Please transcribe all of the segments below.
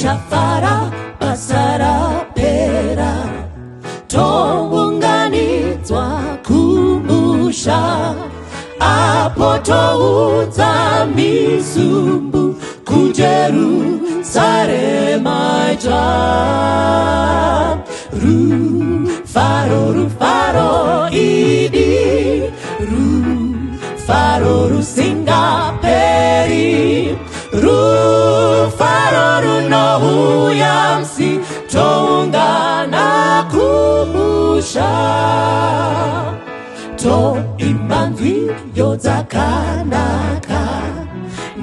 tichafara basa rapera, tounganidzwa kumusha, apo toudza misumbu kuJerusarema itsva. Rufaro, rufaro idi, rufaro rusingaperi, rufaro runouya musi toungana kumusha, toimba nziyo dzakanaka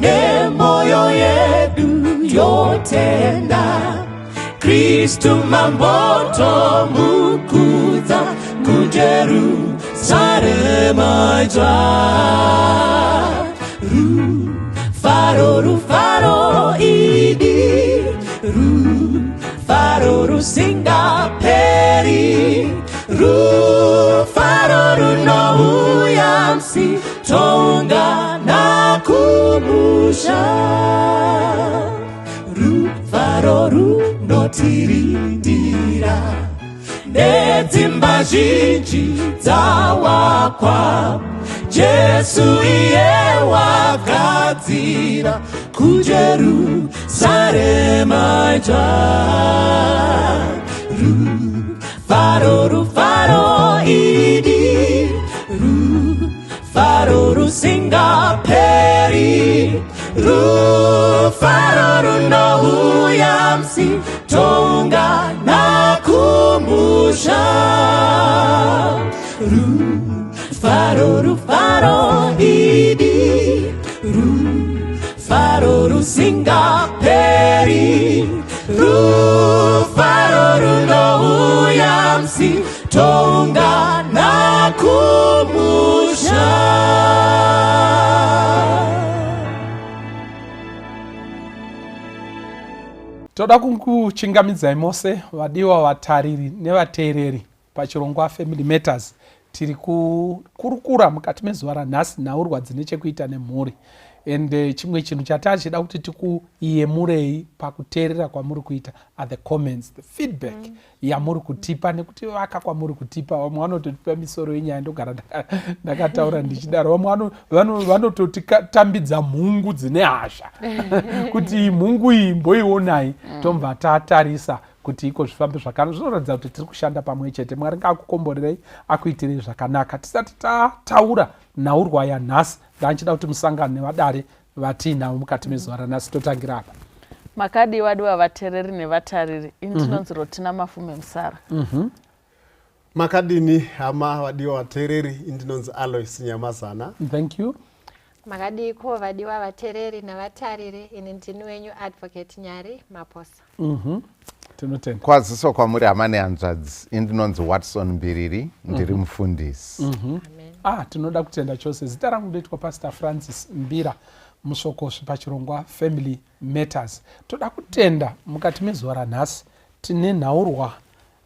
nemoyo yedu yotenda, Kristu mamboto mukudza kuJerusarema itsva. Rufaro, rufaro idi, rufaro rusingaperi, rufaro runouya musi toungana kumusha, rufaro runotirindira nedzimba zhinji dzawakwa, Jesu iye wakadzira kuJerusarema itsva. Rufaro, rufaro idi, rufaro rusingaperi, rufaro runouya musi toungana kumusha, rufaro, rufaro idi, rufaro rusingaperi, rufaro runouya musi toungana kumusha. Toda kukuchingamidzai mose vadiwa vatariri nevateereri pachirongwa Family Matters. Tiri kurukura mukati mezuva ranhasi nhaurwa dzine chekuita nemhuri. And chimwe chinhu chatachida kuti tikuyemurei pakuteerera kwamuri kuita are the comments, the feedback yamuri kutipa, nekuti vaka kwamuri kutipa. Vamwe vanototipa misoro yenyaya, ndogara ndakataura ndichidaro. Vamwe vanototambidza mhungu dzine hasha kuti mhungu iyi mboionai, tomva tatarisa kuti iko zvifambe zvakanaka. Zvinoratidza kuti tiri kushanda pamwe chete. Mwari ngakukomborerei, akuitirei zvakanaka. Tisati tataura nhaurwa yanhasi, ndanchida kuti musangane nevadare vatinavo mukati mezuva ranhasi. Totangira apa. Makadiwa vateereri nevatariri, ini tinonzi Rotina Mafume Musara. Makadini hama vadiwa vateereri, ini tinonzi Alois Nyamazana. Thank you. Makadiko vadiwa vateereri nevatariri, ini ndini wenyu Advocate Nyari Maposa. Tinotenda. Kwaziso kwamuri hama nehanzvadzi, ini ndinonzi Watson Mbiriri, ndiri mufundisi. Tinoda kutenda chose. Zita rangu ndoitwa Pastor Francis Mbira, musvokosi pachirongwa Family Matters. Toda kutenda mukati mezuva ranhasi tine nhaurwa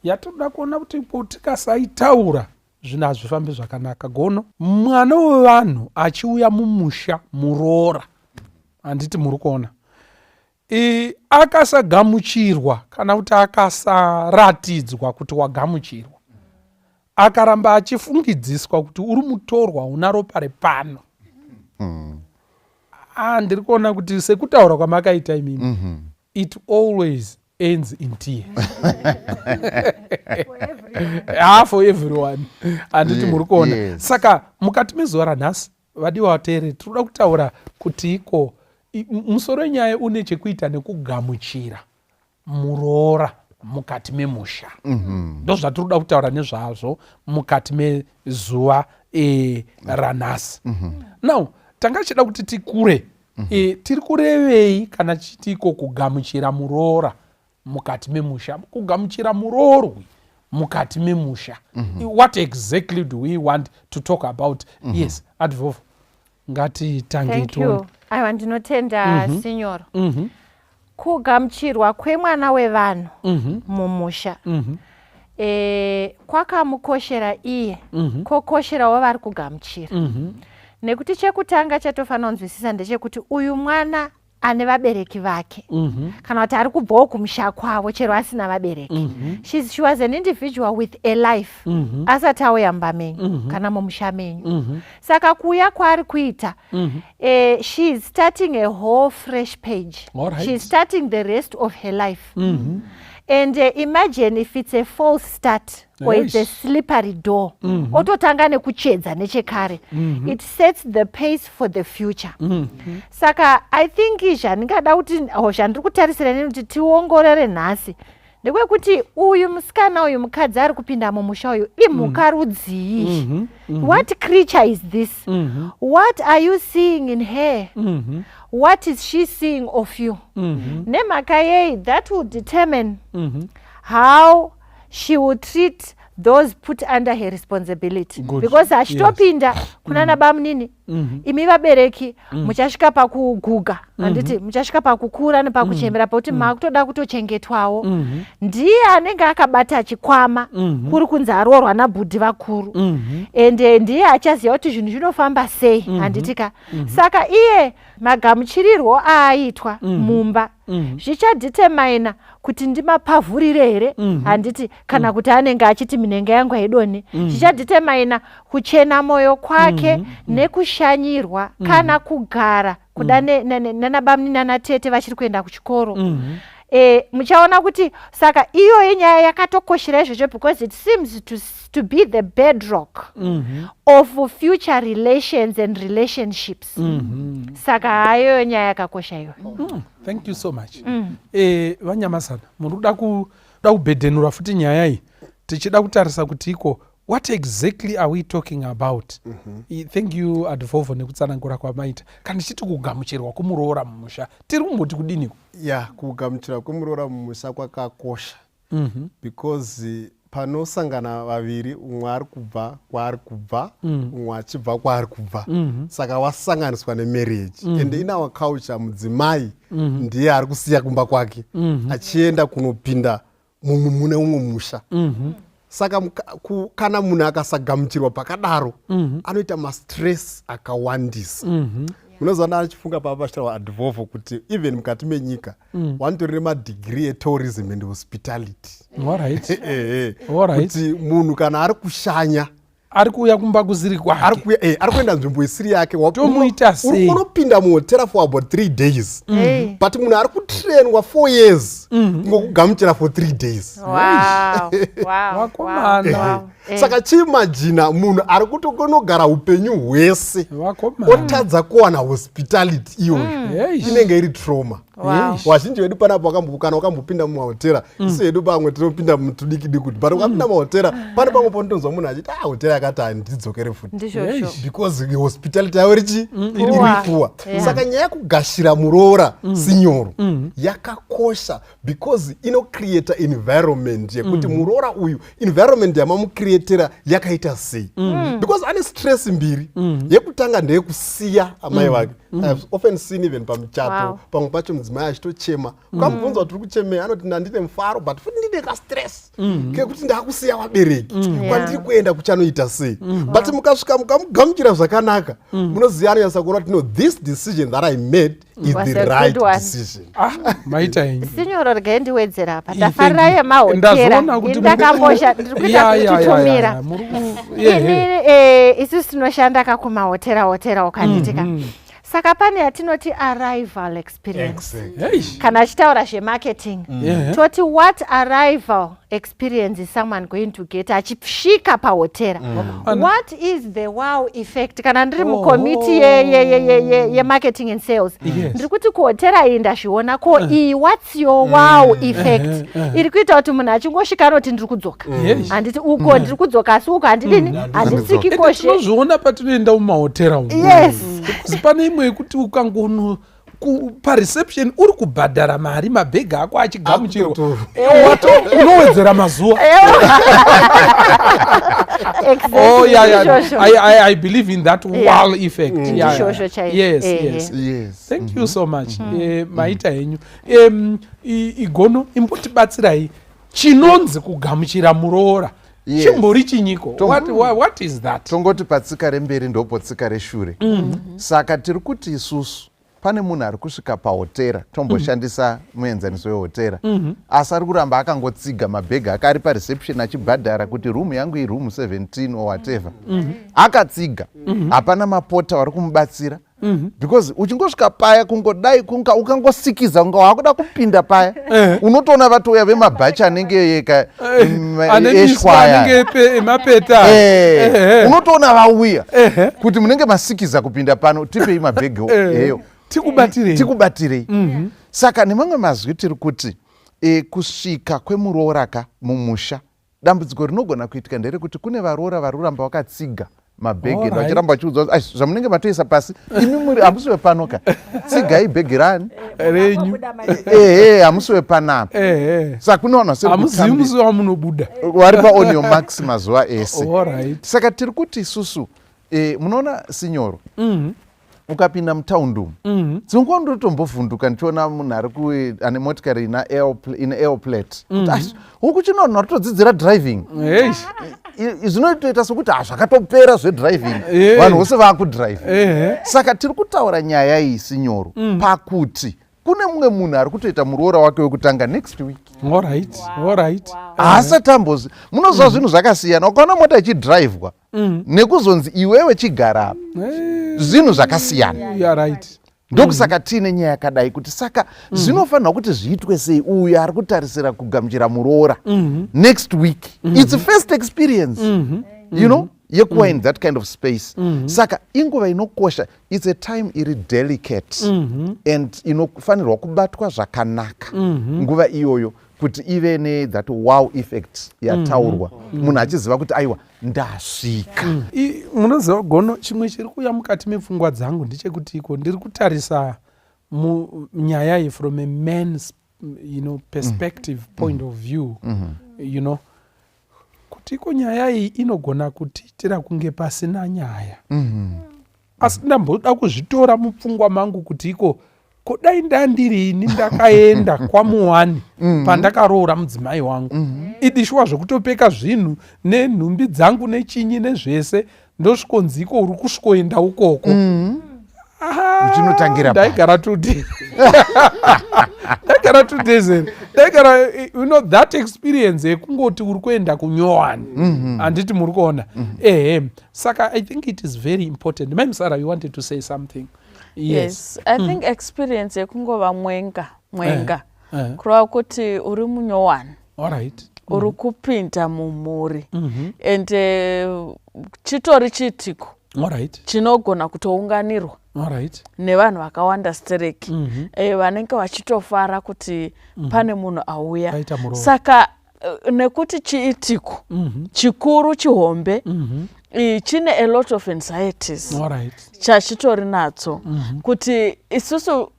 yatoda kuona kuti tikasaitaura zvinhu hazvifambi zvakanaka. Gono mwana wevanhu achiuya mumusha Muroora, handiti muri kuona, akasagamuchirwa kana kuti akasaratidzwa kuti wagamuchirwa, akaramba achifungidziswa kuti uri mutorwa una ropa repano, ndiri kuona kuti sekutaura kwamakaita imimi, it always ends in tears. For everyone. Handiti muri kuona. Saka mukati mezuva ranhasi vadiwa vateereri, tinoda kutaura kuti iko musoro wenyaya une chekuita nekugamuchira Muroora mukati memusha. Ndo zvatinoda kutaura nezvazvo mukati mezuva ranhasi. Now, tanga tichida kuti tikure, tiri kurevei kana chitiko kugamuchira Muroora mukati memusha, kugamuchira murorwi mukati memusha. What exactly do we want to talk about? Yes, Advovo, ngati tangi. Thank you. Aiwa, ndinotenda signor. Kugamuchirwa kwemwana wevanhu mumusha kwakamukoshera iye, kokosherawo vari kugamuchira. Nekuti chekutanga chatofanira kunzwisisa ndechekuti uyu mwana ane vabereki vake kana kuti ari kubvawo kumusha kwavo chero asina vabereki. She was an individual with a life asati auya mumba menyu kana mumusha menyu. Saka kuuya kwaari kuita she is starting a whole fresh page. She is starting the rest of her life. And imagine if it's a false start or it's a slippery door. Ototanga nekuchedza nechekare. It sets the pace for the future. Saka I think zvandingada kuti zvandiri kutarisira neni kuti tiongorere nhasi ndekwekuti uyu musikana uyu mukadzi ari kupinda mumusha uyu imhuka rudzii. What creature is this? What are you seeing in her? What is she seeing of you? Nemhaka yei, that will determine how she will treat those put under her responsibility. Because achitopinda kuna nabamunini imi vabereki muchasvika pakuguga handiti muchasvika pakukura nepakuchembera pakuti makutoda kutochengetwawo. Ndiye anenge akabata chikwama kuri kunzi aroorwa nabhudhi vakuru ende ndiye achaziva kuti zvinhu zvinofamba sei handitika. Saka iye magamuchirirwo aaitwa mumba zvichadetermina kuti ndimapavhurire here handiti kana kuti anenge achiti minenge yangu haidoni. Zvichadetermina kuchena moyo kwake nekushanyirwa kana kugara kuda nanabamuni nanatete vachiri kuenda kuchikoro. Muchaona kuti saka iyo inyaya yakatokoshera izvozvo because it seems to be the bedrock of future relations and relationships. Saka hayo nyaya yakakosha iyo. Thank you so much. Vanyamasana muri kuda kubhedhenura futi nyaya iyi tichida kutarisa kuti iko what exactly are we talking about? Thank you Advovo nekutsanangura kwamaita. Kana tichiti kugamuchirwa kumuroora mumusha tiri kumboti kudini? Kugamuchirwa kumuroora mumusha kwakakosha because panosangana vaviri umwe ari kubva kwaari kubva umwe achibva kwaari kubva saka wasanganiswa nemarriage and in our culture mudzimai ndiye ari kusiya kumba kwake achienda kunopinda mune umwe musha. Saka kana munhu akasagamuchirwa pakadaro anoita mastress akawandisa. Munoziva achifunga pavashitaura Advovo kuti even mukati menyika wanotorere madegree etourism and hospitality. Kuti munhu kana ari kushanya ari kuuya kumba kusiri kwake ari kuenda nzvimbo isiri yake tomuita sei unopinda muhotera for about 3 days but munhu ari kutrainwa 4 years ngokugamuchira for 3 days. Saka chiimagina munhu ari kutokonogara upenyu hwese otadza kuwana hospitality iyoyo inenge iri trauma. Wazhinji vedu panapo kana wakambopinda mumahotera isu vedu pamwe tinopinda mutudiki kuti but ukapinda mumahotera pane pamwe ponotonzwa munhu achiti hotera yakati handidzokere futi because hospitality yavo iri kuwa. Saka nyaya yekugashira muroora sinyoro yakakosha because inocreata environment yekuti muroora uyu environment yamamucreatera yakaita sei because ane stress mbiri. Yekutanga ndeyekusiya amai vake. I've often seen even pamuchato pamwe pacho mudzimai achitochema ukamubvunza kuti uri kuchemei anoti ndandine mufaro but futi ndine kastress kekuti ndakusiya vabereki kwandiri kuenda kuchanoita sei but mukasvika mukamugamuchira zvakanaka munoziva anonyasa kuona kuti no this decision that I made is the right decision. Maita henyu sinyoro regai ndiwedzera apa ndafarira yemahotera indakambosha ndiri kuita kutitumira isusu tinoshanda kumahotera ukanditika. Saka pane yatinoti arrival experience kana achitaura zvemarketing toti what arrival experience is someone going to get achisvika pahotera. What is the wow effect? Kana ndiri mukomiti yemarketing and sales ndiri kuti kuhotera iyi ndazviona ko iyi what's your wow effect iri kuita kuti munhu achingosvika anoti ndiri kudzoka handiti uko ndiri kudzoka asi uko handidini handitsiki koshe. Tinozviona patinoenda mumahotera umu pane imwe yekuti ukangono pareception uri kubhadhara mari mabhegi ako achigamuchirwa unowedzera mazuva. I believe in that wow effect. Yes. Thank you so much. Maita henyu igono imbotibatsirai chinonzi kugamuchira muroora chimbori chinyiko. What is that? Tongoti patsika remberi ndopo tsika reshure. Saka tiri kuti isusu pane munhu ari kusvika pahotera, tomboshandisa muenzaniso wehotera, asi ari kuramba akangotsiga mabhegi ake ari pareception achibhadhara kuti room yangu iroom 17 or whatever. Akatsiga, hapana mapota wari kumubatsira. Because uchingosvika paya kungodai ukangosikiza kunga wakuda kupinda paya, unotoona vatouya vemabhachi anenge yeka eshwaya emapeta, unotoona vauya kuti munenge masikiza kupinda pano, tipei mabhegi eyo tikubatirei. Saka nemamwe mazwi tiri kuti kusvika kwemurooraka mumusha, dambudziko rinogona kuitika nderekuti kune varoora vari kuramba vakatsiga mabhegi vachiramba vachiudza zvamunenge matoisa pasi, imi muri hamusi wepanoka, tsigai bhegi rani renyu, hamusi wepanapa. Saka kunoona hamuzivi musi wamunobuda, wari paonio max mazuva ese. Saka tiri kuti isusu munoona sinyoro, ukapinda mutaundi umu, dzinguva ndotombovhunduka ndichiona munhu ane motikari ine airplate, huku chinono ritodzidzira driving. Zvinotoita sokuti zvakatopera zvedriving, vanhu vose vaakudrive. Saka tiri kutaura nyaya iyi sinyoro pakuti kune mumwe munhu ari kutoita muroora wake wekutanga next week. Haasati ambozi, munoziva zvinhu zvakasiyana. Ukaona mota ichidhiraivhwa nekuzonzi iwewe chigara apa, zvinhu zvakasiyana. Ndokusaka tiine nyaya yakadai kuti saka zvinofanirwa kuti zviitwe sei uyu ari kutarisira kugamuchira muroora next week. It's a first experience, you know, yekuva in that kind of space. Saka inguva inokosha, it's a time iri delicate and inofanirwa kubatwa zvakanaka nguva iyoyo kuti ive ne-that wow effect yataurwa, munhu achiziva kuti aiwa ndasvika. Munoziva gono, chimwe chiri kuuya mukati mepfungwa dzangu ndechekuti iko ndiri kutarisa nyaya iyi from a man's perspective, point of view, kuti iko nyaya iyi inogona kutiitira kunge pasina nyaya. Asi ndamboda kuzvitora mupfungwa mangu kuti iko kodai ndandirini ndakaenda kwamuwani pandakaroora mudzimai wangu, idishuwa zvekutopeka zvinhu nenhumbi dzangu nechinyi nezvese, ndosvikonziko uri kusvikoenda ukoko. Uchinotangira ndaigara 2 days. Ndaigara 2 days. Ndaigara, that experience yekungoti uri kuenda kunyowani, handiti muri kuona. Saka I think it is very important. Ma'am Sarah, you wanted to say something? Yes, I think experience yekungova mwenga kureva kuti uri munyowani, uri kupinda mumhuri, and chitori chiitiko chinogona kutounganirwa nevanhu vakawanda stereki, vanenge vachitofara kuti pane munhu auya. Saka nekuti chiitiko chikuru chihombe chine a lot of anxieties chachitori nadzo, kuti isusu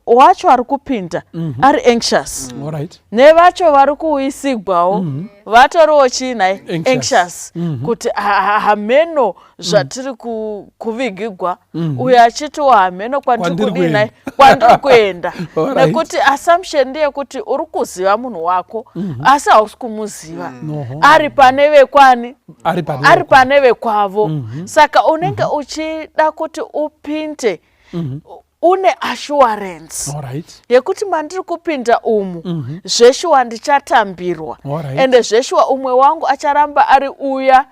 wacho ari kupinda ari anxious, nevacho vari kuisigwawo vatoriwo chiinai anxious, kuti hameno zvatiri kuvigigwa, uyo achitiwo hameno kwandiri kudinai kwandiri kuenda, nekuti assumption ndeyekuti uri kuziva munhu wako asi hausi kumuziva, ari pane vekwani, ari pane vekwavo. Saka unenge uchida kuti upinde une assurance yekuti mandiri kupinda umu zveshuwa ndichatambirwa, ende zveshuwa umwe wangu acharamba ari uya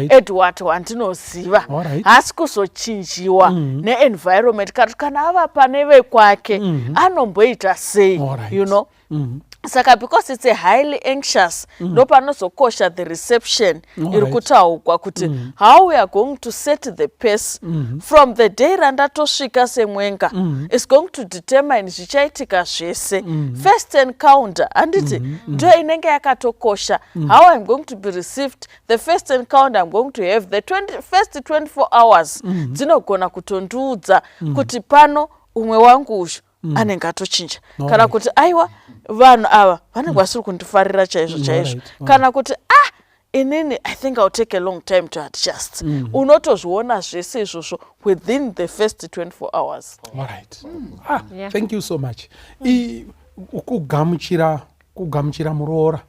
Edward wandinoziva, hasi kuzochinjiwa neenvironment, kana ava pane vekwake anomboita sei, you know. Saka because it's a highly anxious, ndopanozokosha the reception iri kutaurwa kuti how we are going to set the pace from the day randatosvika semwenga is going to determine zvichaitika zvese. First encounter handiti ndo inenge yakatokosha, how I'm going to be received, the first encounter I'm going to have, the first 24 hours dzinogona kutondiudza kuti pano umwe wangu uzhu anenge atochinja, kana kuti aiwa vanhu ava vanenge vasiri kundifarira chaizvo, kana kuti inini I think I'll take a long time to adjust. Unotozviona zvese izvozvo within the first 24 hours. Thank you so much. Kugamuchira muroora,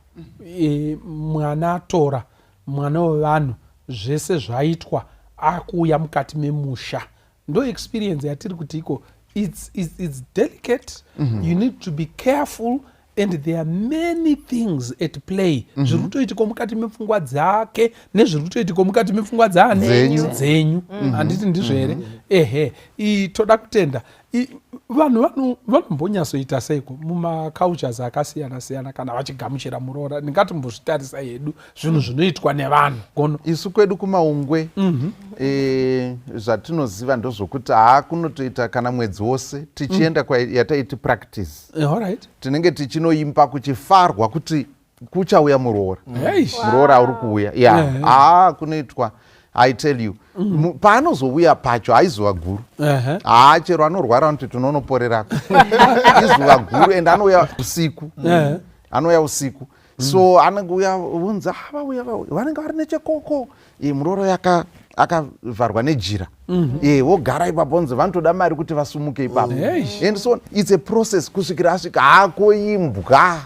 mwana atora mwana wevanhu, zvese zvaitwa akuuya mukati memusha, ndo experience yatiri kuti iko it's delicate. You need to be careful, and there are many things at play. Zviri kutoitika mukati mepfungwa dzake nezviri kutoitika mukati mepfungwa dzenyu. Handiti ndizvo here? Toda kutenda vanhu vanombonyatsoita seiko mumacultures akasiyana-siyana kana vachigamuchira muroora. Ndingati mbozvitarisa hedu zvinhu zvinoitwa nevanhu gono. Isu kwedu kumaungwe zvatinoziva ndozvokuti kunotoita kana mwedzi wose tichienda yataiti practice. Alright. Tinenge tichinoimba kuchifarwa kuti kuchauya muroora. Muroora uri kuuya. Kunoitwa, I tell you, paanozouya pacho haizuva guru. Chero anorwara kuti tunonoporerako. Izuva guru, and anouya usiku. So anouya unza vanenge vari nechekoko. Muroora akavharwa nejira. Wogara ipapo nzi vanotoda mari kuti vasumuke ipapo. And so it's a process kusvikira asvika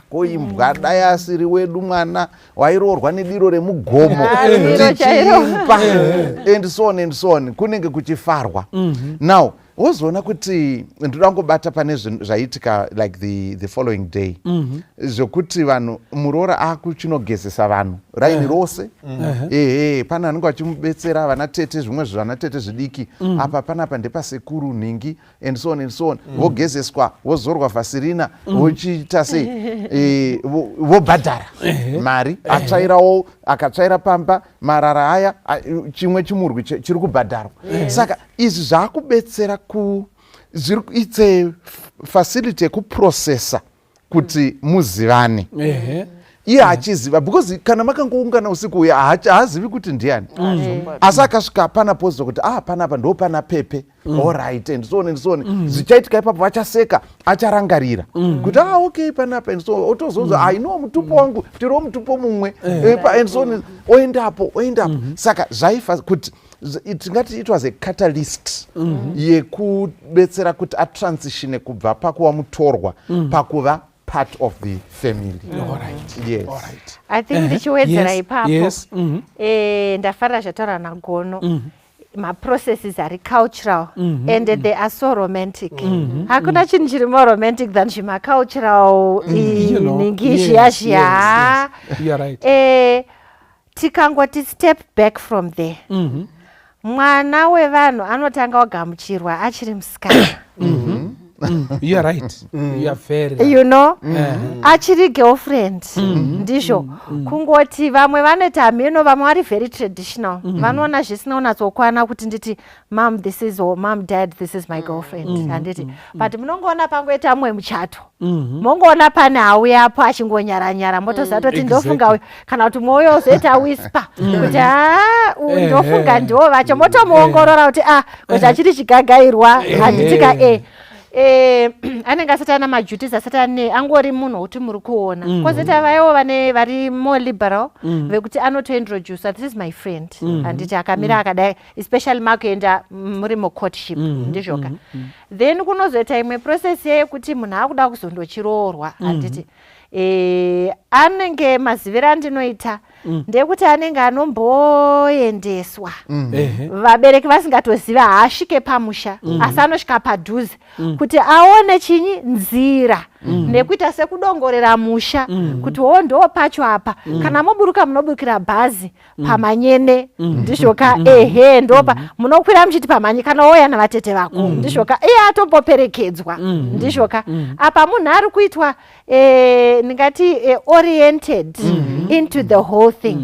koimbwa dai asiri wedu mwana wairoorwa nediro remugomo tichimba and so on kunenge kuchifarwa. Now wozoona kuti ndoda ngobata pane zvaitika like the following day zvokuti vanhu muroora akuchinogezesa vanhu raini rose. Pana anenge vachimubetsera vanatete, zvimwe zvanatete zvidiki apa panapa ndepasekuru nhingi and so on. Vogezeswa, vozorwa vasirina, vochiita sei, vobhadhara mari, atsvairawo, akatsvaira pamba marara aya chimwe chimurwi chiri kubhadharwa. Saka izvi zvakubetsera it's a facility yekuprocessa kuti muzivane. Iye achiziva, because kana makangoungana usiku uya haazivi kuti ndiani. Asi akasvika panapoziva kuti panapa ndo pana pepe. Alright, and so on. Zvichaitika ipapo vachaseka, acharangarira kuti okay panapa, and so otozonzwa I know mutupo wangu, tiro mutupo mumwe, and so on. Oendapo. Saka zvaifa kuti it was a catalyst yekubetsera kuti atransitione kubva pakuva mutorwa pakuva part of the family. Alright. Yes. Alright. I think ndichiwedzera ipapo. Yes. Ndafarira zvataura nagono. Maprocesses are cultural and they are so romantic. Hakuna chinhu chiri more romantic than zvimacultural ningi zhiya. You're right. Tikangoti step back from there. Mwana wevanhu anotanga wagamuchirwa achiri musikana. You are right. You are very right. You know, achiri girlfriend. Ndizvo. Kungoti vamwe vanoita hameno, vamwe vari very traditional. Vanoona zvisina unatsokwana kuti nditi mom this is, or mom dad this is my girlfriend. Handiti. But munongoona pangoita mumwe muchato. Mongoona pane auya apo achingonyara motozatoti ndofunga kana kuti mwoyo uzoita whisper kuti ndofunga ndo vacho motomuongorora kuti kuti achiri chigagairwa. Handitika anenge asati ana majutis asati ane angori munhu kuti muri kuona. Kozita vaiwo vane vari more liberal vekuti anotointroduce this is my friend. Handiti akamira akadai, especially makuenda muri mucourtship. Ndizvoka. Then kunozoita imwe process yekuti munhu akuda kuzondochiroorwa. Handiti anenge mazivira andinoita ndekuti anenge anomboendeswa vabereki vasingatoziva, haasvike pamusha asi anosvika padhuze kuti aone chinyi nzira nekuita sekudongorera musha kuti ndo pacho apa kana moburuka munoburukira bhazi pamanyene. Ndizvoka. Ndopa munokwira muchiti pamanye kana woya navatete vako. Ndizvoka. Atomboperekedzwa. Ndizvoka. Apa munhu ari kuitwa ndingati oriented into the whole thing.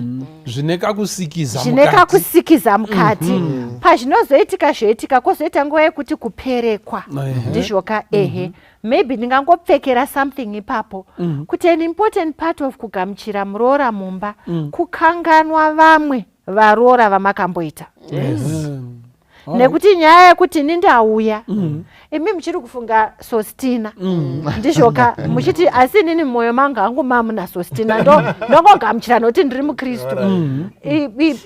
Zvinekakusikiza mukati. Pazvinozoitika zvoitika kwozoita nguva yekuti kuperekwa. Ndizvoka. Maybe ndingangopfekera something ipapo kuti an important part of kugamuchira muroora mumba kukanganwa vamwe varoora vamakamboita. Nekuti nyaya yekuti nindauya imi muchiri kufunga Sostina. Ndizvoka. Muchiti asi nini mwoyo mangu hangu mamuna Sostina ndongogamuchira noti ndiri mukristu.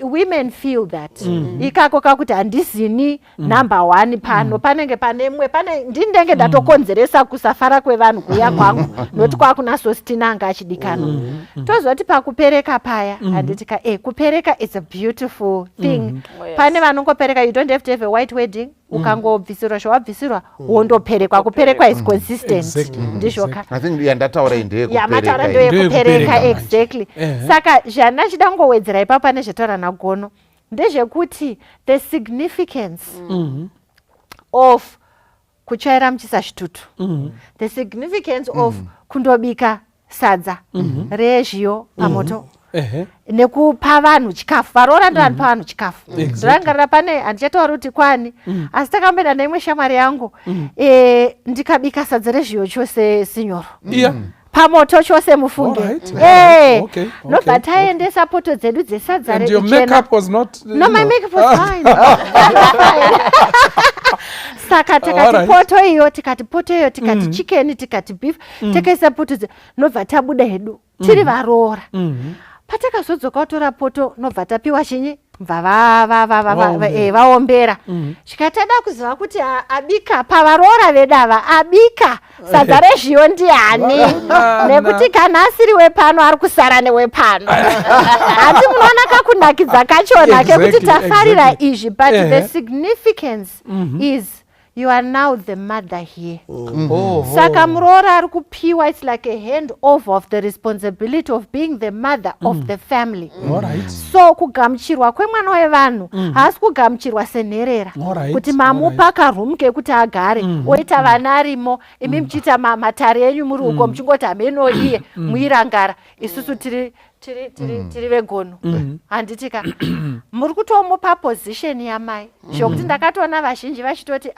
Women feel that. Ikako kakuti handizini number 1 pano panenge pane mwe pane ndinenge ndatokonzeresa kusafara kwevanhu kuya kwangu noti kwakuna Sostina anga achidikana. Tozoti pakupereka paya handitika kupereka is a beautiful thing. Pane vanongopereka, you don't have to to have a white wedding ukangobvisirwa zvawabvisirwa wondoperekwa. Kuperekwa is consistent. Ndizvoka. I think yandataura ndeyekupereka. Mataura ndeyekupereka exactly. Saka zvana chidangowedzera ipapa nezvetaura nagono ndezvekuti the significance of kutsvaira muchisa zvitutu, the significance of kundobika sadza rezhiyo pamoto nekupa vanhu chikafu. Varoora ndovanopa vanhu chikafu. Ndirangarira pane handichataura kuti kwani asi takamboenda neimwe shamwari yangu ndikabika sadza rezhiyo chose sinyoro pamoto chose mufunge. Nobva taendesa poto dzedu dzesadza and your makeup was not no, my makeup was fine. Saka tikati poto iyo tikati chicken tikati beef takaisa poto nobva tabuda hedu tiri varoora. Patakazodzoka kutora poto nobva tapiwa chinyi vaombera chikatada kuziva kuti abika pavaroora vedava abika sadza rezhiyo ndiani nekuti kana asiri wepano ari kusara newepano. Hati munoona kakunakidza kachona kekuti tafarira izvi, but the significance is you are now the mother here. Saka Muroora ari kupiwa, it's like a hand over of the responsibility of being the mother of the family. So kugamuchirwa kwemwana wevanhu haasi kugamuchirwa senherera kuti mamupa karumu kekuti agare oita vana arimo imi muchiita matare enyu muri uko muchingoti hameno iye muirangara isusu tiri vegono. Handitika muri kutomupa position yamai zvokuti ndakatoona vazhinji vachitoti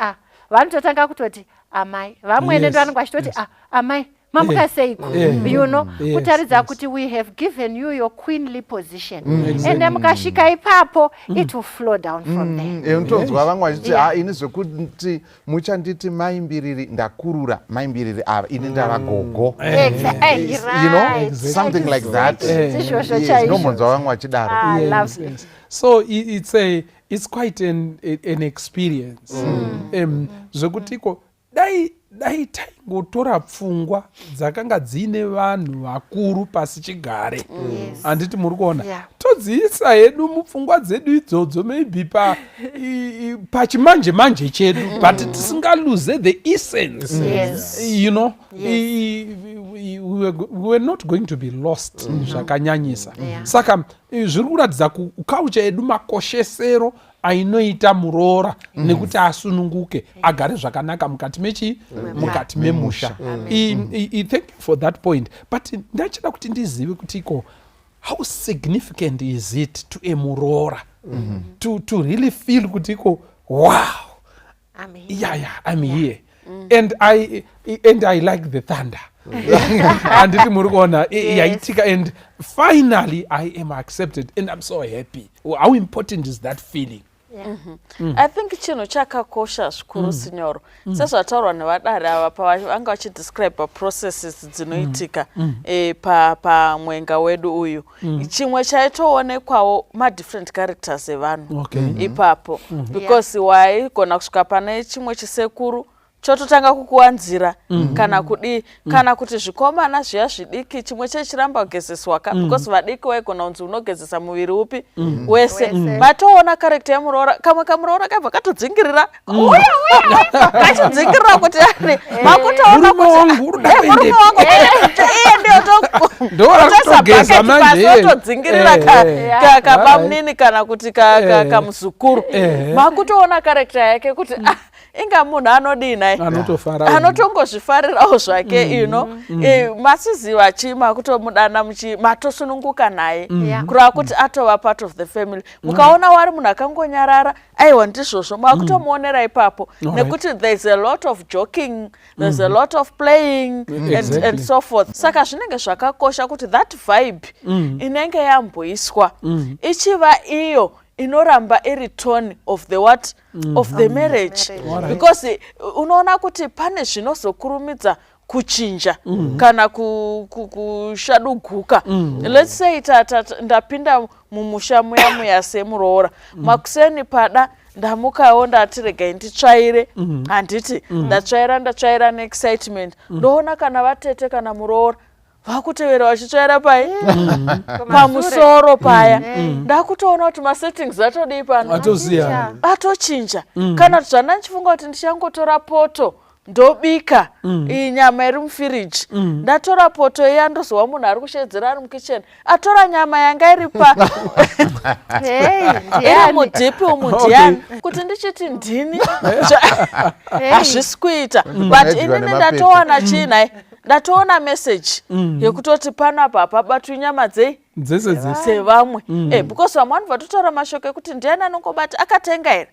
vanototanga kutoti amai, vamwene ndovanenge vachitoti amai mamuka seiko, you know, kutaridza kuti we have given you your queenly position. Ende mukasvika ipapo it will flow down from there. Unotonzwa vamwe vachiti ini zvekuti muchanditi maimbiriri ndakurura maimbiriri ava ini ndava gogo. You know, something like that. Nomonzwa vamwe vachidaro. So it's quite an experience. Zvekutiko dai taingotora pfungwa dzakanga dzine vanhu vakuru pasi chigare, handiti muri kuona, todziisa hedu mupfungwa dzedu idzodzo maybe pachimanje manje chedu, but tisingaluze the essence. You know, we were not going to be lost zvakanyanyisa. Saka zviri kuratidza culture yedu makoshesero ainoita Muroora nekuti asununguke agare zvakanaka mukati memusha. Thank you for that point. But ndachida kuti ndizive kuti how significant is it to a Muroora to really feel kuti wow, I'm here. And I like the thunder. And and finally I am accepted and I'm so happy. How important is that feeling? I think chinhu chakakosha zvikuru sinyoro sezvataurwa nevadari ava pavanga vachidescribe processes dzinoitika pamwenga wedu uyu. Chimwe chaitoonekwawo madifferent characters evanhu ipapo, because waigona kusvika pane chimwe chisekuru chototanga kukuwanzira kana kuti zvikomana zviya zvidiki chimwe chechiramba kugezeswa because vadiki waigona kunzi unogezesa muviri upi wese. Matoona character yaMuroora, kamwe kaMuroora kabva katodzingirira kachidzingirira kuti ani makutoona kuti murume wangu iye ndiyotogeza manje todzingirira kabamunini kana kuti kamuzukuru. Makutoona character yake kuti inga munhu anodini anotongozvifarirawo zvake, you know, masiziva chima kutomudana matosununguka naye kureva kuti atova part of the family. Mukaona wari munhu akangonyarara aiwa ndizvozvo makutomuonera ipapo nekuti there's a lot of joking, there's a lot of playing and so forth. Saka zvinenge zvakakosha kuti that vibe inenge yamboiswa ichiva iyo inoramba iri tone of the what of the marriage, because unoona kuti pane zvinozokurumidza kuchinja kana kushaduguka. Let's say ndapinda mumusha muya seMuroora makuseni pada ndamukawo ndati regai nditsvaire, handiti ndatsvaira neexcitement. Ndoona kana vatete kana Muroora vakutevera vachitsvaira pai pamusoro paya ndakutoona kuti masettings atodii pano atochinja kana kuti zvanda ndichifunga kuti ndichangotora poto ndobika iyi nyama iri mufiriji ndatora poto iya ndozowa munhu ari kushedzera ari mukicheni atora nyama yanga iri iri mudhipi umudhiyani kuti ndichiti ndini hazvisi kuita but inini ndatowana chinhai ndatoona meseji yekutoti panapa hapabatwi nyama dzevamwe because vamwe vanhu vatotora mashoko ekuti ndiani anongobata akatenga here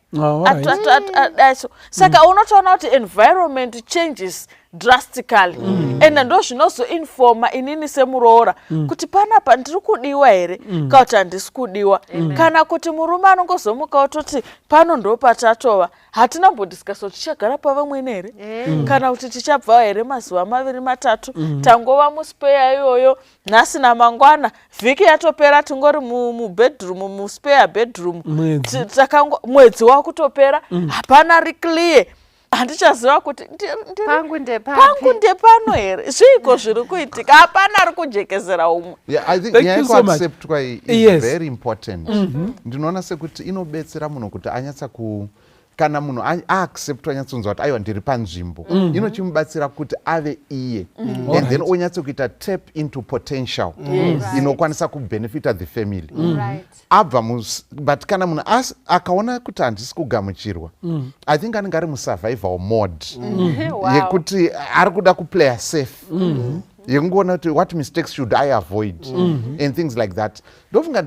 saka unotoona kuti environment changes drastically ende ndo zvinozoinfoma inini semuroora kuti panapa ndiri kudiwa here kana kuti handisi kudiwa kana kuti murume anongozomuka utoti pano ndo patatova hatina mbodisikaso tichagara pavamwene here kana kuti tichabvawo here mazuva 2-3 tangova muspeya iyoyo nhasi namangwana vhiki yatopera tingori mubedroom muspare bedroom mwedzi wakutopera hapana riclear handichaziva kuti pangu ndepano here zviiko zviri kuitika hapana ari kujekezera umwe nyayekuacceptwa is very important ndinoona sekuti inobetsera munhu kuti anyatsa kana munhu aacceptwa anyatsonzwa kuti aiwa ndiri panzvimbo inochimubatsira kuti ave iye and then onyatsa kuita tap into potential inokwanisa kubenefita the family abva but kana munhu akaona kuti handisi kugamuchirwa I think anenge ari musurvival mode yekuti ari kuda kuplaya safe yekungoona kuti what mistakes should I avoid and things like that ndofunga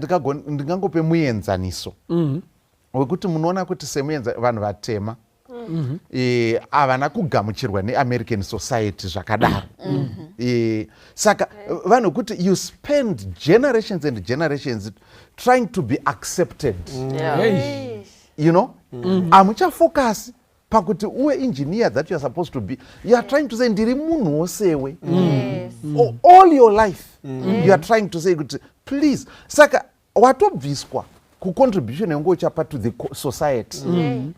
ndingangope muenzaniso wekuti munoona kuti semuenza vanhu vatema havana kugamuchirwa neamerican society zvakadaro saka vanhu kuti you spend generations and generations trying to be accepted you know hamuchafocus pakuti uwe engineer that you are supposed to be you are trying to say ndiri munhu wosewe all your life you are trying to say kuti please saka watobviswa kucontribution yangu uchapa to the society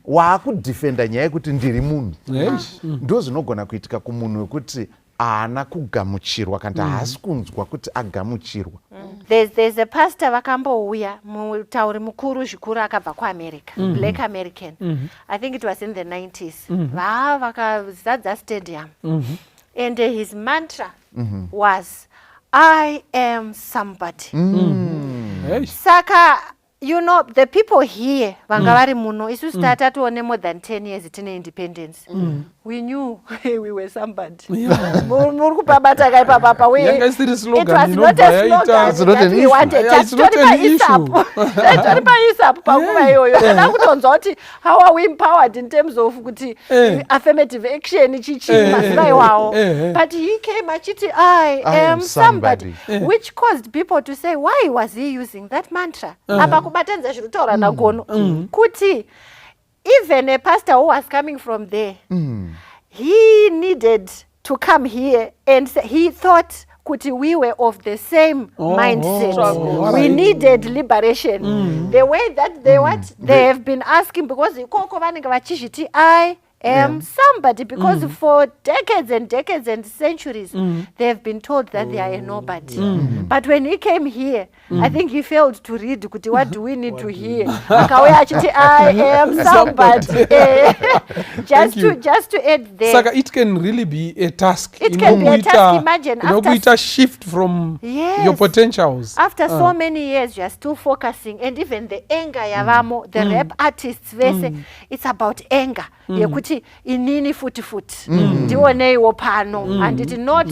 waakudefenda nyaya yekuti ndiri munhu ndo zvinogona kuitika kumunhu wekuti haana kugamuchirwa kana haasi kunzwa kuti agamuchirwa there's a pastor vakambouya mutauri mukuru zvikuru akabva kuamerica black American I think it was in the 90s vakazadza stadium and his mantra was I am somebody saka you know the people here vanga vari muno isusu tatatoone more than 10 years tine independence we knew we were somebody muri kupabata kai papapa it was not a slogan that we wanted tori paisapo panguva iyoyo kana kutonzwa kuti how are we empowered in terms of kuti affirmative action chichii mazuva iwawo but he came achiti I am somebody which caused people to say why was he using that mantra apa kubatanidza zviri kutaura nagono kuti even a pastor who was coming from there he needed to come here and he thought kuti we were of the same mindset we needed liberation the way that they have been asking because ikoko vanenge vachizviti I am somebody because for decades and decades and centuries they have been told that they are a nobody but when he came here I think he failed to read kuti what do we need to hear akauya achiti I am somebody just to add there saka it can really be a task it can be a task imagine after a shift from your potentials after so many years you are still focusing and even the anger yavamo the rap artists vese it's about anger yekuti inini futi ndioneiwo pano handiti not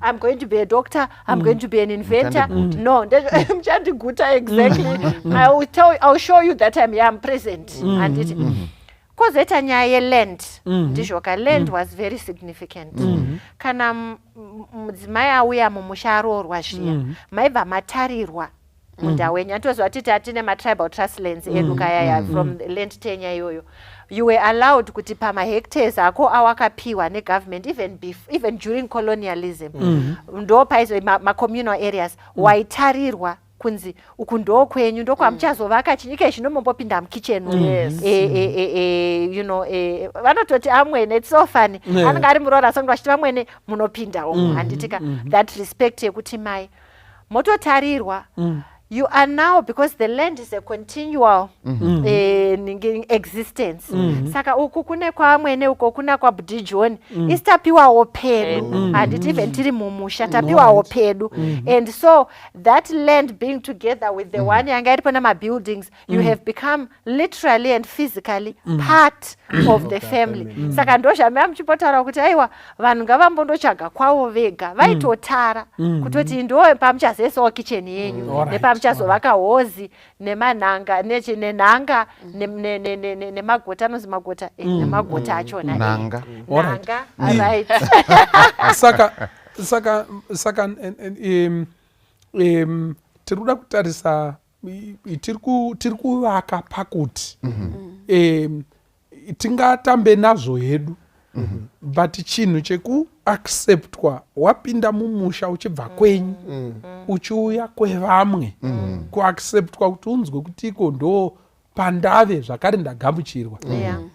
I'm going to be a doctor I'm going to be an inventor no mchandiguta exactly I'll show you that I'm present handiti kozoita nyaya yeland ndizvoka land was very significant kana mudzimai auya mumusha aroorwa zviya maibva matarirwa munda wenyu atozva titi atine matribal trust lands edu kayaya from land tenya iyoyo you were allowed kuti pamahectares ako awakapiwa negovernment even during colonialism ndo paizo macommunal areas waitarirwa kunzi uku ndo kwenyu ndo kwamuchazovaka chinyika chinombopinda mukichenu you know vanototi amwene it's so funny anenge ari Muroora sanga vachiti vamwene munopinda umu handitika that respect yekuti mai mototarirwa you are now, because the land is a continual existence. Saka uku kune kwa mwene uko kuna kwa Budi John istapiwa opedu and even tiri mumusha tapiwa opedu and so that land being together with the one yanga iripo na buildings you have become literally and physically part of the family. Saka ndo shamea mchipotara kuti aiwa vanhu ngavambondotsvaga kwavo vega vaitotara kutoti ndo pamuchazoisawo kitchen yenyu nepamuchazovaka hozi nemanhanga nenhanga nemagota anozi magota nemagota achona nanga right. saka tiri kuda kutarisa tiri kuvaka pakuti tingatambe nazvo hedu but chinhu chekuacceptwa wapinda mumusha uchibva kwenyu uchiuya kwevamwe kuacceptwa kuti unzwe kuti iko ndo pandave zvakare ndagamuchirwa.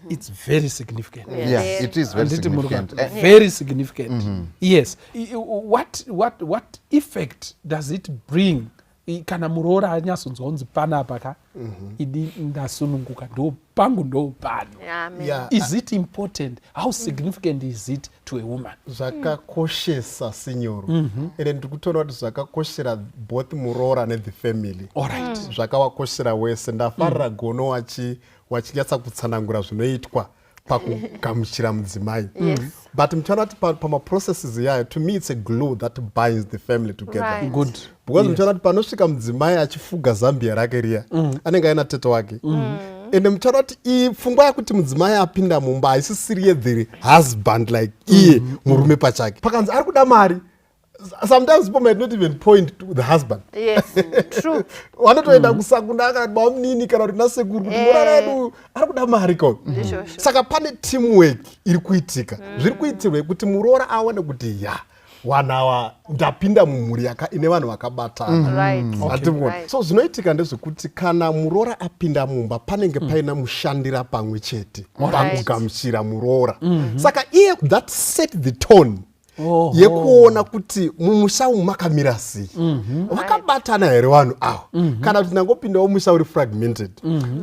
It's very significant. Yes, it is very significant. Very significant. Yes. What effect does it bring kana Muroora anyasonzonzi panapa ka idi ndasununguka ndo pangu ndo pano? Is it important? How significant is it to a woman? Zvakakoshesa sinyoro ende ndikutoona kuti zvakakoshera both Muroora ne the family. Zvakawakoshera wese ndafarira gono wachinyatsa kutsanangura zvinoitwa pakugamuchira mudzimai. But mchana kuti pamaprocesses yayo, to me it's a glue that binds the family together. Good. Because mchana kuti panosvika mudzimai achifuga zambia rake riya anenge aina tete wake ende mchana kuti pfungwa yakuti mudzimai apinda mumba haisisiri the husband like iye murume pachake pakanzi ari kuda mari. Sometimes people might not even point to the husband. Yes, true. Wanotoenda kusakunda akati bamunini kana kuti nasekuru kuti Muroora yedu ari kuda mari ko. Saka pane teamwork iri kuitika. Zviri kuitirwa kuti Muroora aone kuti wanawa ndapinda mumhuri ine vanhu vakabatana. So zvinoitika ndezvekuti kana Muroora apinda mumba panenge paina mushandira pamwe chete pakugamuchira Muroora. Saka iye that set the tone yekuona kuti mumusha umu makamira sei, vakabatana here vanhu ava kana kuti nangopindawo musha uri fragmented.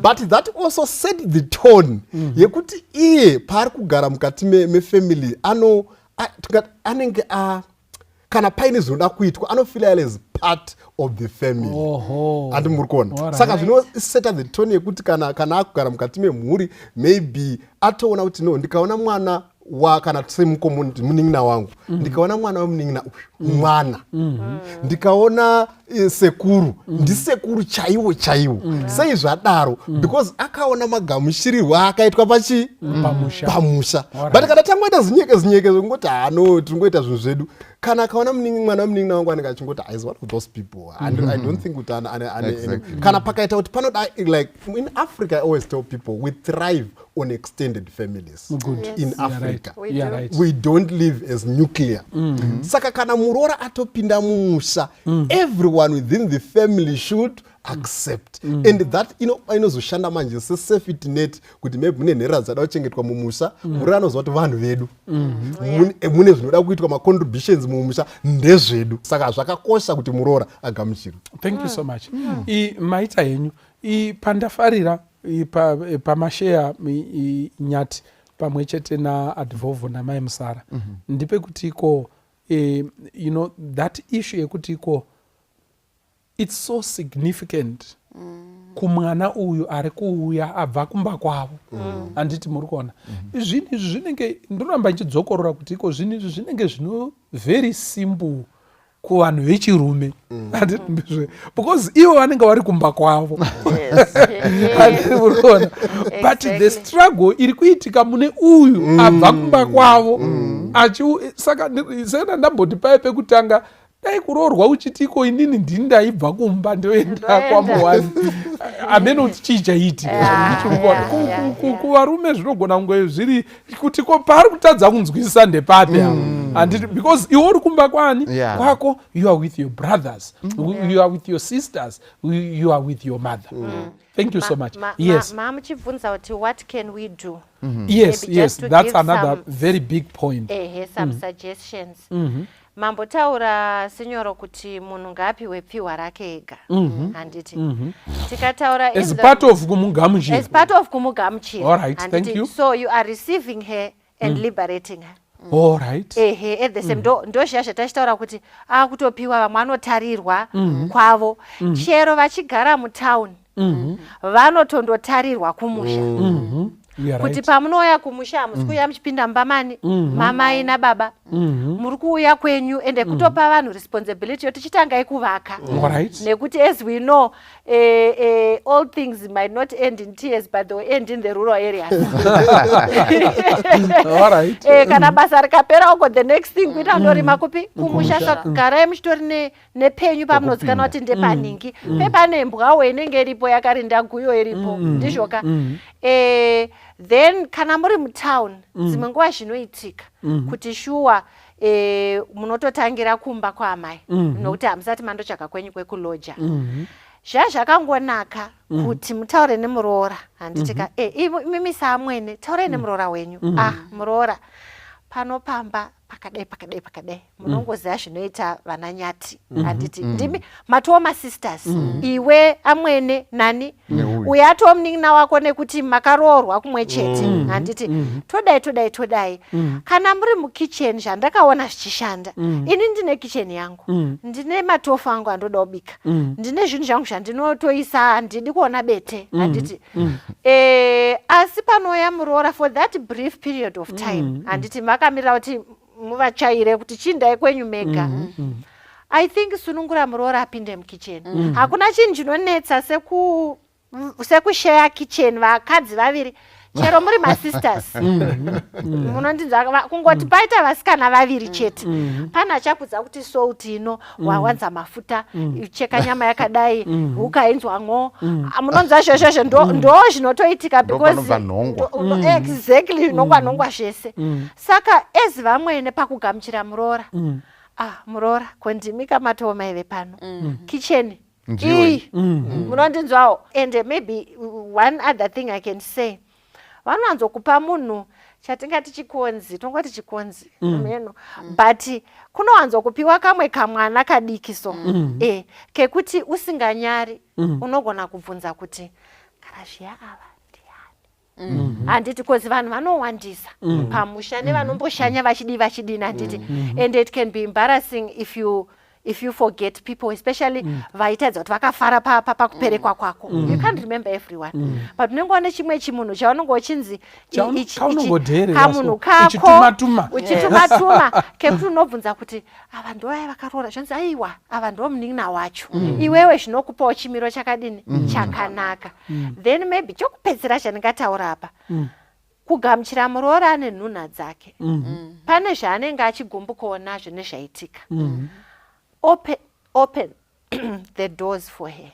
But that also set the tone yekuti iye paari kugara mukati mefamily anenge kana paine zvinoda kuitwa anofeel as part of the family. Andi muri kuona? Saka zvinoseta the tone yekuti kana akugara mukati memhuri maybe atoona kuti no ndikaona mwana kana semukommunity munin'ina wangu ndikaona mwana wemunin'ina uyu mwana ndikaona sekuru ndisekuru chaiwo sei zvadaro because akaona magamushirirwa akaitwa pamusha. But kana tangoita zinyeke zvekungoti no tingoita zvinhu zvedu kana akaona mwana wemunin'ina wangu anenge achingoti is one of those people and I don't think kuti kana pakaita kuti panoda like in Africa I always tell people we thrive on extended families. In Africa we don't live as nuclear. Saka kana Muroora atopinda mumusha everyone within the family should accept and that inozoshanda manje safety net kuti maybe mune nhera dzada kuchengetwa mumusha Muroora anoziva kuti vanhu vedu mune zvinoda kuitwa macontributions mumusha ndezvedu. Saka zvakakosha kuti Muroora agamuchirwe. Thank you so much. Maita henyu pandafarira pamasheya nyati pamwe chete naAdvovo namai Musara ndipe kuti iko that issue yekuti iko it's so significant kumwana uyu ari kuuya abva kumba kwavo. Anditi muri kuona zvinhu zvinenge ndoramba nchidzokorora kuti iko zvinhu zvinenge zvino very simple kuvanhu vechirume because ivo vanenge vari kumba kwavo. But the struggle iri kuitika mune uyu abva kumba kwavo saka ndamboti paya pekutanga dai kuroorwa uchiti iko inini ndini ndaibva kumba ndoenda kwamowani amene kuti chii chaitika kuvarume zvinogona kunge zviri kuti ko paari kutadza kunzwisisa ndepapi and because iwe uri kumba kwani kwako, you are with your brothers, you are with your sisters, you are with your mother. Thank you so much. Yes, muchibvunza kuti what can we do? Yes, that's another very big point. Some suggestions. Mambotaura signoro kuti munhu ngaapiwe pihwa rake ega. Handiti. Tikataura as part of Kugamuchira. As part of Kugamuchira. All right, thank you. So you are receiving her and liberating her. All right. At the same ndo shasha tachitaura kuti akutopiwa vamwe anotarirwa kwavo. Chero vachigara mutown. Vanotondotarirwa kumusha. Kuti pamunouya kumusha hamusi kuuya muchipinda mubamani mamai nababa muri kuuya kwenyu ende kutopa vanhu responsibility yoti chitangai kuvaka nekuti as we know all things might not end in tears but they will end in the rural areas. Kana basa rikapera uko the next thing kuita ndorima kupi kumusha. Saka garai muchitori nepenyu pamunozikanwa kuti ndepaningi pepane mbwawo inenge iripo yakarinda guyo iripo ndizvoka. Then kana muri mutown dzimwe nguva zvinoitika kuti shuwa munototangira kumba kwaamai nokuti hamusati mandotsvaga kwenyu kwekuloja. Zvazvakangonaka kuti mutaure nemuroora. Handitika imimi saamwene taurei nemuroora wenyu. Muroora panopamba pakadai munongoziva zvinoita vananyati. Handiti ndimi matoma sisters iwe amwene nani uye atomunin'ina wako nekuti makaroorwa kumwe chete. Handiti todai kana muri mukitchen zvandakaona zvichishanda. Ini ndine kitchen yangu, ndine matofu angu andoda kubika, ndine zvinhu zvangu zvandinotoisa, handidi kuona bete. Handiti asi panouya muroora for that brief period of time. Handiti makamirira kuti muvachaire kuti chindai kwenyu mega. I think sunungura muroora apinde mukitchen. Hakuna chinhu chinonetsa sekushare kitchen vakadzi vaviri. Chero muri masisters munondinzwa kungoti paita vasikana vaviri chete pana chakudza kuti salt ino wawanza mafuta cheka nyama yakadai ukainzwamwo munonzwa shosho ndo zvinotoitika because exactly nongwa zvese. Saka ezi vamwene pakugamuchira muroora muroora kwendimika matoma ive pano kitchen iyi munondinzwawo. And maybe one other thing I can say, vanowanzokupa munhu chatingati chikonzi, tongoti chikonzi meno, but kunowanzokupiwa kamwe kamwana kadikiso kekuti usinganyari unogona kubvunza kuti karazviya ava ndiani. Handiti kozi vanhu vanowandisa pamusha nevanomboshanya vachidini. Handiti and it can be embarrassing if you forget people, especially vaitadza kuti vakafara pakuperekwa kwako. You can't remember everyone, but unenge une chimwe chimunhu chaunenge uchinzi kamunhu kako uchitumatuma kekuti unobvunza kuti ava ndovaya vakaroora zvanzi aiwa ava ndo munin'ina wacho. Iwewe zvinokupawo chimiro chakadini chakanaka. Then maybe chokupedzisira chandingataura apa, kugamuchira muroora ane nhunha dzake. Pane zvaanenge achigumbukawo nazvo nezvaitika. Open the doors for her.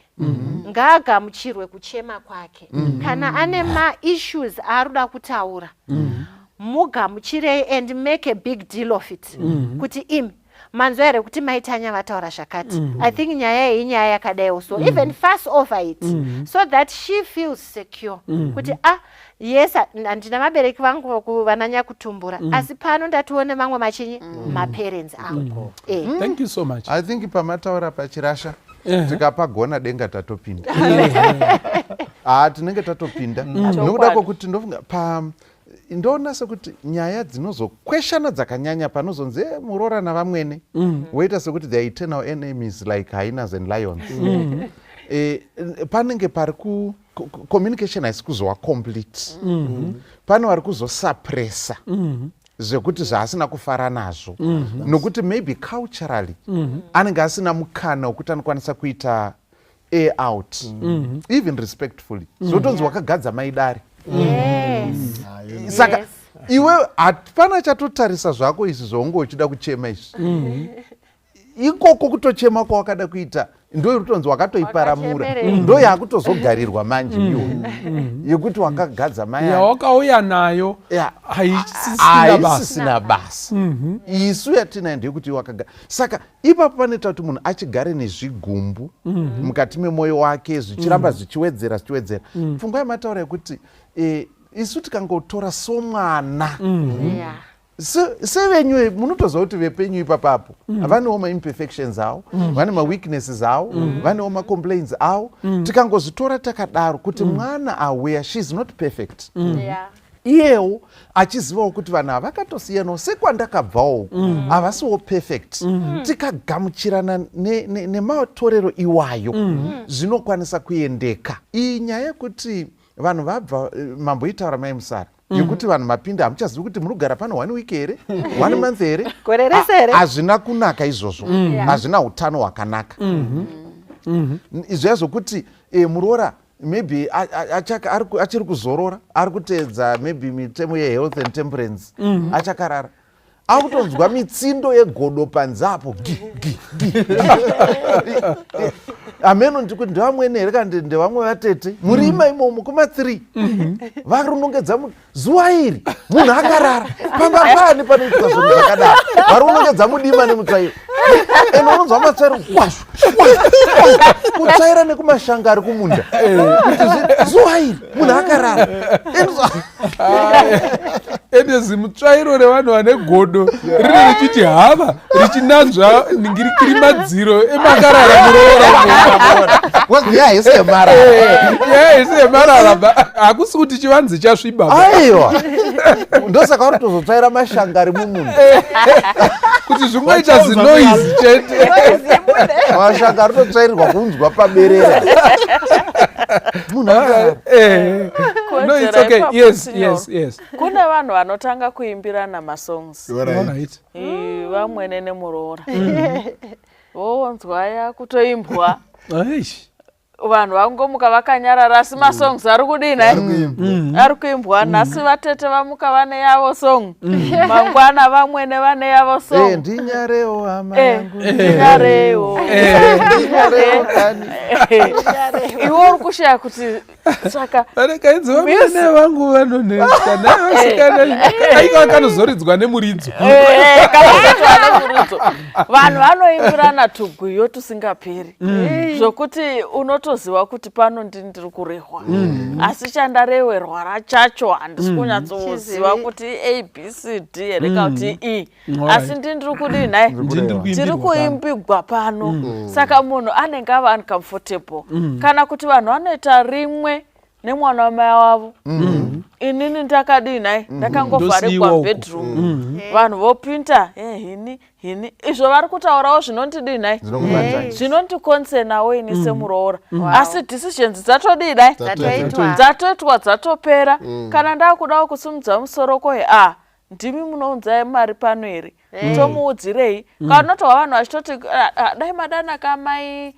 Ngaagamuchirwe kuchema kwake. Kana ane ma-issues aruda kutaura, mugamuchirei and make a big deal of it. Kuti imi manzwa here kuti maitanya vataura zvakati. I think nyaya iyi inyaya yakadaiwo, so even fuss over it so that she feels secure. Kuti yes, handina vabereki vangu vananya kutumbura, asi pano ndatione mamwe machinyi maparents angu. Thank you so much. I think pamataura pachirasha tikapagona denga tatopinda. Tinenge tatopinda nokuda kwokuti ndofunga ndoona sekuti nyaya dzinozokweshana dzakanyanya panozonzi muroora navamwene woita sekuti they are eternal enemies like hyenas and lions. Panenge pari communication haisi kuzova complete. Pane vari kuzosuppressa zvekuti zvaasina kufara nazvo nokuti maybe culturally anenge asina mukana wekuti anokwanisa kuita air out even respectfully. Zotonzi wakagadza maidari. Saka iwe hapana chatotarisa zvako izvi zvaunge uchida kuchema izvi. ikoko kutochema kwawakada kuita ndo rutonzi wakatoiparamura ndo yakutozogarirwa manje iyoyo yekuti wakagadza mai yawakauya nayo haisisina basa. Isu yatina ndeyekuti saka ipapo panoita kuti munhu achigare nezvigumbu mukati memwoyo wake zvichiramba zvichiwedzera pfungwa yamataura yekuti isu tikangotora somwana sevenyu munotoziva kuti vepenyu ipapapo vanewo maimperfections avo, vane maweaknesses avo, vanewo macomplaints avo. Tikangozvitora takadaro kuti mwana aware she's not perfect, iyewo achizivawo kuti vanhu ava vakatosiyanawo sekwandakabvawo havasiwo perfect. Tikagamuchirana nematorero iwayo zvinokwanisa kuendeka. Iyi nyaya yekuti vanhu vabva mamboitaura mai Musara yekuti vanhu mapinda hamuchazivi kuti munogara pano 1 week here 1 month here hazvina kunaka izvozvo, hazvina utano hwakanaka. Izvo zvokuti Muroora maybe achiri kuzorora, ari kuteedza maybe mitemo yehealth and temperance, achakarara akutonzwa mitsindo yegodo panzapo ameno ndikuti ndevamwene here kandi ndevamwe vatete murima imomo kuma3 varunongedza zuva iri munhu akarara pamba pani panoitwa zvinhu zvakadaro, varunongedza mudima nemutsvairo eno unonzwa matsvairo kwazvo kutsvaira nekumashanga ari kumunda zuva iri munhu akarara ende zimutsvairo revanhu vane godo riri richiti hava richinanzva ningirikiri madziro emakarara Muroora yaisi yemarara hakusi kuti chivanze chasviba. Aiwa ndosaka vari tozotsvaira mashanga ari mumunda kuti zvinoita zinoizi chete mashanga ari totsvairirwa kunzwa paberera munhu no, it's okay. Yes. Kune vanhu vanotanga kuimbirana masongs vamwene neMuroora voonzwa yakutoimbwa vanhu vangomuka vakanyarara, asi masongs ari kudini ari kuimbwa. Nhasi vatete vamuka vane yavo song, mangwana vamwene vane yavo song. Ndinyarewo hama yangu ndinyarewo iwo uri kushaya kuti saka arekaidzi vamwene vangu vanonetsa navasikana aika vakanozoridzwa nemuridzo vanhu vanoimbirana tugwiyo tusingaperi zvokuti unotoziva kuti pano ndiri kurehwa, asi chandarewerwa rachacho handisi kunyatsoziva kuti abcd here kana kuti e, asi ndiri kudinai tiri kuimbigwa pano. Saka munhu anenge ava uncomfortable kana kuti vanhu vanoita rimwe nemwana wamai wavo. Inini ndakadinai ndakangovharirwa bedroom, vanhu vopinda hini izvo vari kutaurawo zvinondidinai zvinondikonsenawo ini seMuroora, asi decisions dzatodinai dzatoitwa dzatopera. Kana ndakudawo kusimudza musoro koye ndimi munounzai mari pano here tomuudzirei. Kana unotwa vanhu vachitoti dai madanaka mai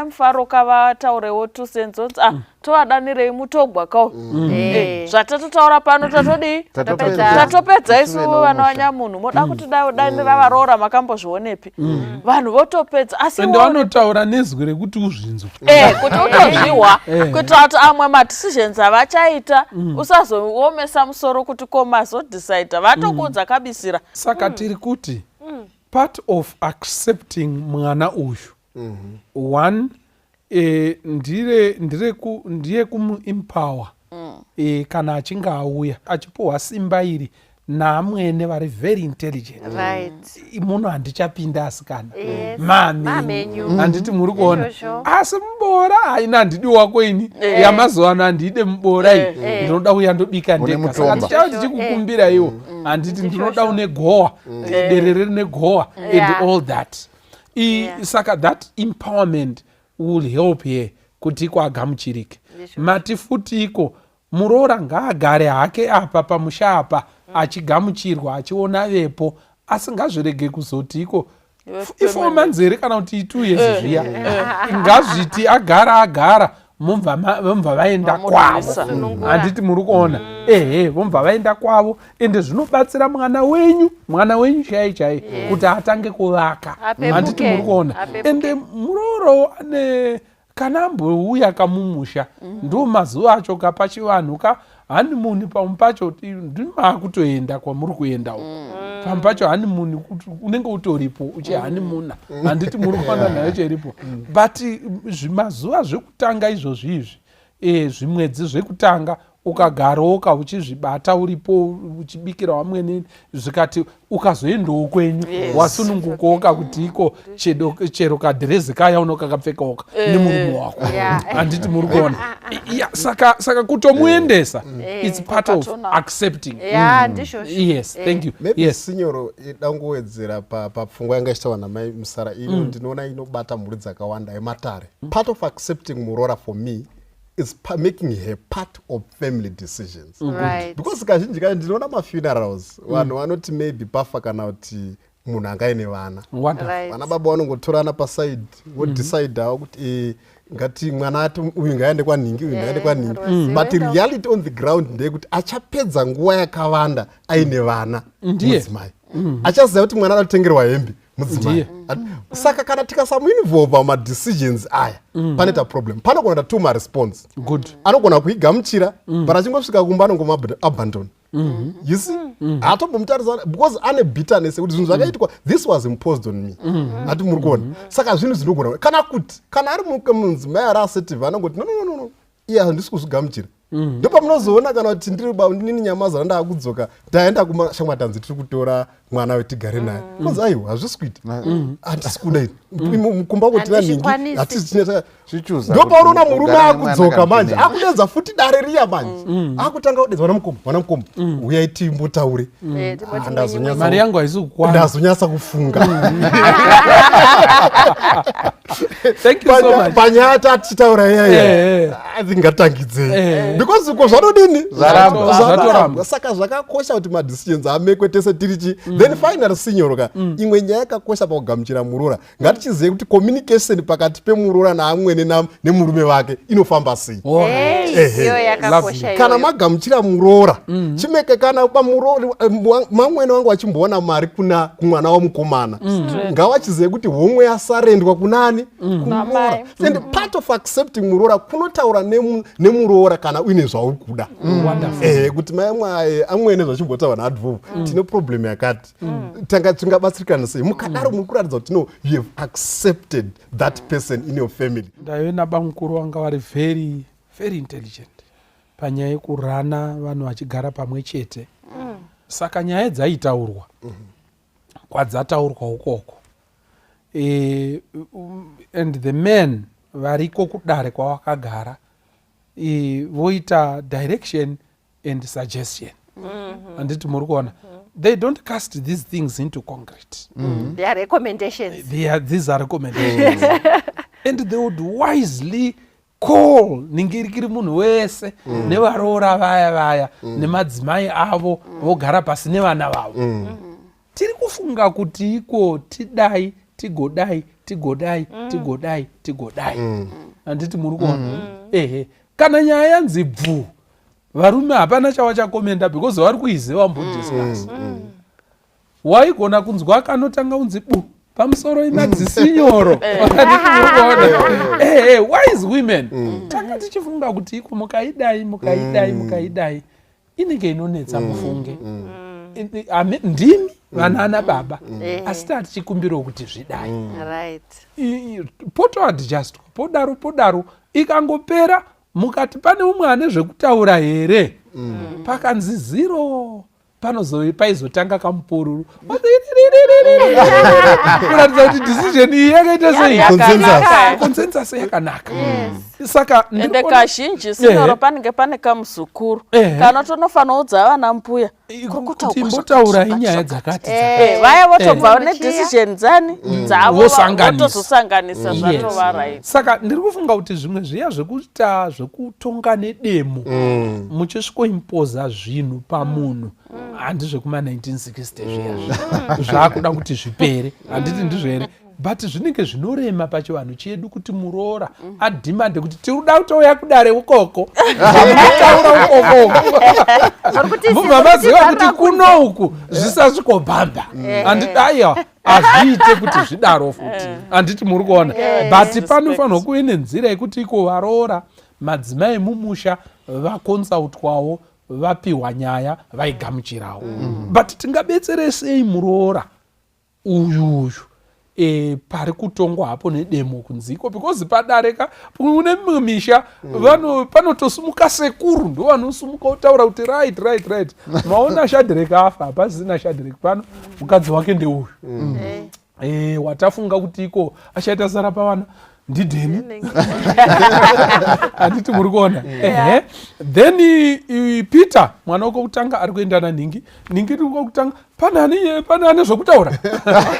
Mufaro kavataurewo tusenzonzi tovadanirei mutogwakawo zvatatotaura pano tatopedza isu vana vanyamunhu. Moda kuti danira varoora makambozvionepi? Vanhu votopedza, asi ende vanotaura nezwi rekuti uzvinzwa kuti utozviwa kuitira kuti amwe madecisions avachaita usazoomesa musoro kuti komazodecida vatokuudza kabisira. Saka tiri kuti part of accepting mwana uyu one ndiye kumuempower kana achinge auya achipuhwa simba iri naamwene vari very intelligent. Munhu handichapinda asikana mami handiti muri kuona, asi mubora haina handidi wako ini yamazuva ano handide mubora iyi ndinoda uya ndobika ndega. Saka ndichava ndichikukumbira iwo handiti ndinoda une gowa derere rine gowa and all that. Saka that empowerment will help here kuti iko agamuchirike. Mati futi iko Muroora ngaagare hake apa pamusha apa achigamuchirwa achiona vepo, asi ngazvirege kuzoti iko ifoma nzere kana kuti 2 years zviya ngazviti agara vomva vaenda kwavo. Handiti muri kuona vomva vaenda kwavo ende zvinobatsira mwana wenyu chai kuti atange kuvaka. Handiti muri kuona ende Muroora ane kana ambouya kamumusha ndo mazuva acho kapachivanhu hanimuni pamwe pacho ndimakutoenda kwamuri kuenda pamwe pacho hanimuni unenge utoripo uchihanimuna. Handiti muri kuona nayo cheripo but zvimazuva zvekutanga izvozvi zvimwedzi zvekutanga ukagaroka uchizvibata uripo uchibikira vamwe zvikati ukazoendawo kwenyu wasunungukoka kuti iko chero kadhirezi kaya unokakapfekaoka nemurume wako. Handiti muri kuona saka kutomuendesa it's part of accepting. Yes, thank you. Yes, signoro idangowedzera papfungwa yanga ichitaura namai Musara ino ndinoona inobata mhuri dzakawanda ematare. Part of accepting Muroora for me is making her part of family decisions. Right. Because kazhinji kacho ndinoona mafunerals vanhu vanoti maybe pafa kana kuti munhu angaine vana vana baba vanongotorana paside vodecide hawo kuti ngati mwana ati uyu ngaende kwaningi uyu ngaende kwaningi but reality on the ground ndeyekuti achapedza nguva yakawanda aine vana mudzimai achaziva kuti mwana anotengerwa hembe mudzimai. Saka kana tikasamuinvolva mumadecisions aya panoita problem. Panogona two maresponse. Anogona kuigamuchira but achingosvika kumba anongomuabandon. You see? Hatombomutarisa because ane bitterness kuti zvinhu zvakaitwa this was imposed on me. Hati muri kuona. Saka zvinhu zvinogona kana ari mudzimai ari assertive anongoti no iye handisi kuzvigamuchira. Ndopamunozoona kana kuti ndini nyamazana ndaakudzoka ndaenda kumashamwa tanzi tiri kutora mwana wetigare naye kozi aiwa hazvisi kuita handisi kuda iti mukumba kotina ningi hatisi ndopaunoona murume akudzoka manje akudedza futi dare riya manje akutanga kudedza mwana mukoma uyai timbotaure mari yangu haisi kukwana ndazonyatsa kufunga panyaya tatichitaura iyaiya atingatangidzei because uko zvanodini zvaramba. Saka zvakakosha kuti madecisions amekwe tese tirichi then final signoroka imwe nyaya yakakosha pakugamuchira Muroora ngatichizive kuti communication pakati peMuroora naamwene nemurume wake inofamba sei. Kana magamuchira Muroora chimeke kana mamwene wangu achimboona mari kuna kumwana wamukomana ngavachizive kuti homwe yasarendwa kunani kuMuroora. And part of accepting Muroora kunotaura neMuroora kana uine zvauri kuda kuti amwene zvachimbotaura naadvovu tine problem yakati tingabatsirikana sei mukadaro muri kuratidza kuti no you have accepted that person in your family. Ndaiona bamukuru wanga vari very very intelligent panyaya yekurana vanhu vachigara pamwe chete. Saka nyaya dzaitaurwa kwadzataurwa ukoko and the men variko kudare kwavakagara voita direction and suggestion. Handiti muri kuona they don't cast these things into concrete. They are recommendations. These are recommendations. And they would wisely call ningirikiri munhu wese nevaroora vaya nemadzimai avo vogara pasi nevana vavo. Tiri kufunga kuti iko tidai tigodai. Handiti muri kuona kana nyaya yanzi bvu varume hapana chavachakomenda because vari kuiziva mbodiscuss. Waigona kunzwa kanotanga unzi bu pamusoro inadzisinyoro wise women tanga tichifunga kuti iko mukaidai inenge inonetsa mufunge ndimi vanana baba asi tatichikumbirawo kuti zvidai poto adjust podaro ikangopera mukati pane umwe ane zvekutaura here pakanzi zero paizotanga kamupururu kuratidza kuti decision iyi yakaita sei consensus yakanaka. Saka ende kazhinji sinyoro panenge pane kamuzukuru kanotonofanira udza vana mbuya kuti imbotaura inyaya dzakati vaya votobva nedecision dzani dzavo votozosanganisa zvatova right. Saka ndiri kufunga kuti zvimwe zviya zvekuita zvekutonga nedemo muchisvikoimpoza zvinhu pamunhu handi zvekuma 1960 zviya zvaakuda kuti zvipere handiti ndizvo here but zvinenge zvinorema pachivanhu chedu kuti muroora adhimande kuti tiriuda kutouya kudare ukoko taura ukoko mubva maziva kuti kuno uku zvisasvikobhamba handiti aiwa hazviite kuti zvidaro futi handiti muri kuona but panofanirwa kuve nenzira yekuti iko varoora madzimai mumusha vakonsautwawo vapiwa nyaya vaigamuchirawo but tingabetsere sei muroora uyuyu pari kutongwa hapo nedemo kunziko because padareka une mimwe misha panotosumuka sekuru ndo vanosumuka utaura kuti right maona Shadreki afa hapasisina Shadreki pano mukadzi wake ndeuyu watafunga kuti iko achaita sara pavana ndidheni handiti muri kuona then Peter mwana wokutanga ari kuenda naningi iri kwokutanga pane zvokutaura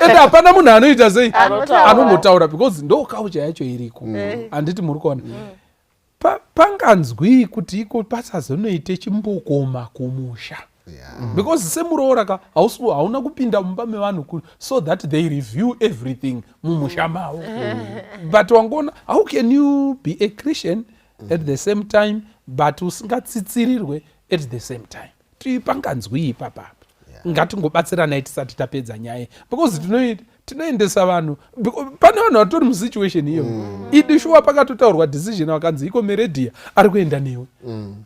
ende hapana munhu anoita sei anongotaura because ndo kaucha yacho iriko handiti muri kuona panganzwi kuti iko pasazonoite chimbokoma kumusha because semuroora hauna kupinda mumba mevanhu so that they review everything mumusha mavo but wangona how can you be a Christian at the same time but usingatsitsirirwe at the same time tipanganzwi ipapa ngatingobatsiranai tisati tapedza nyaya because tinoendesa vanhu pane vanhu vatori musituation iyo idishuwa pakatotaurwa decision vakanzi iko meredhia ari kuenda newe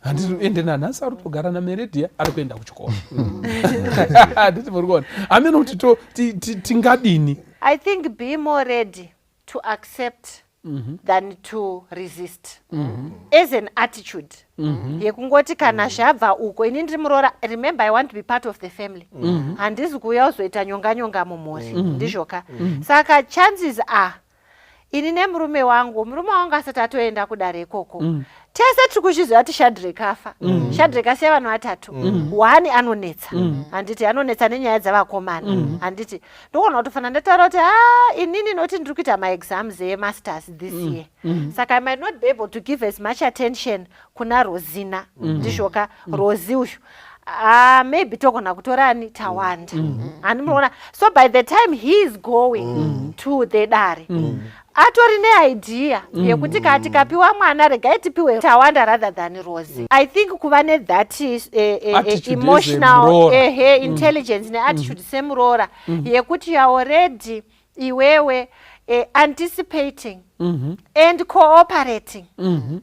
handiti nanhasi ari kutogara nameredhia ari kuenda kuchikoro handiti muri kuona amene kuti tingadini. I think be more ready to accept than to resist as an attitude yekungoti kana zvabva uko ini ndiri muroora, remember I want to be part of the family handisi kuuya uzoita nyonga mumhuri ndizvoka saka chances are ini nemurume wangu asati atoenda kudare ikoko tese tiri kuchiziva kuti Shadreki afa Shadreki asiya vanhu vatatu one anonetsa handiti anonetsa nenyaya dzavakomana handiti ndogona kutofana ndataura kuti inini noti ndiri kuita maexams emasters this year saka I might not be able to give as much attention kuna Rosina ndizvoka Rosi uyu maybe togona kutorani tawanda handimuona so by the time he is going to the dare atori neidea yekuti kati kapiwa mwana regai tipiwe tawanda rather than Rosie. I think kuva nethat emotional intelligence neattitude semuroora yekuti you are already iwewe anticipating and cooperating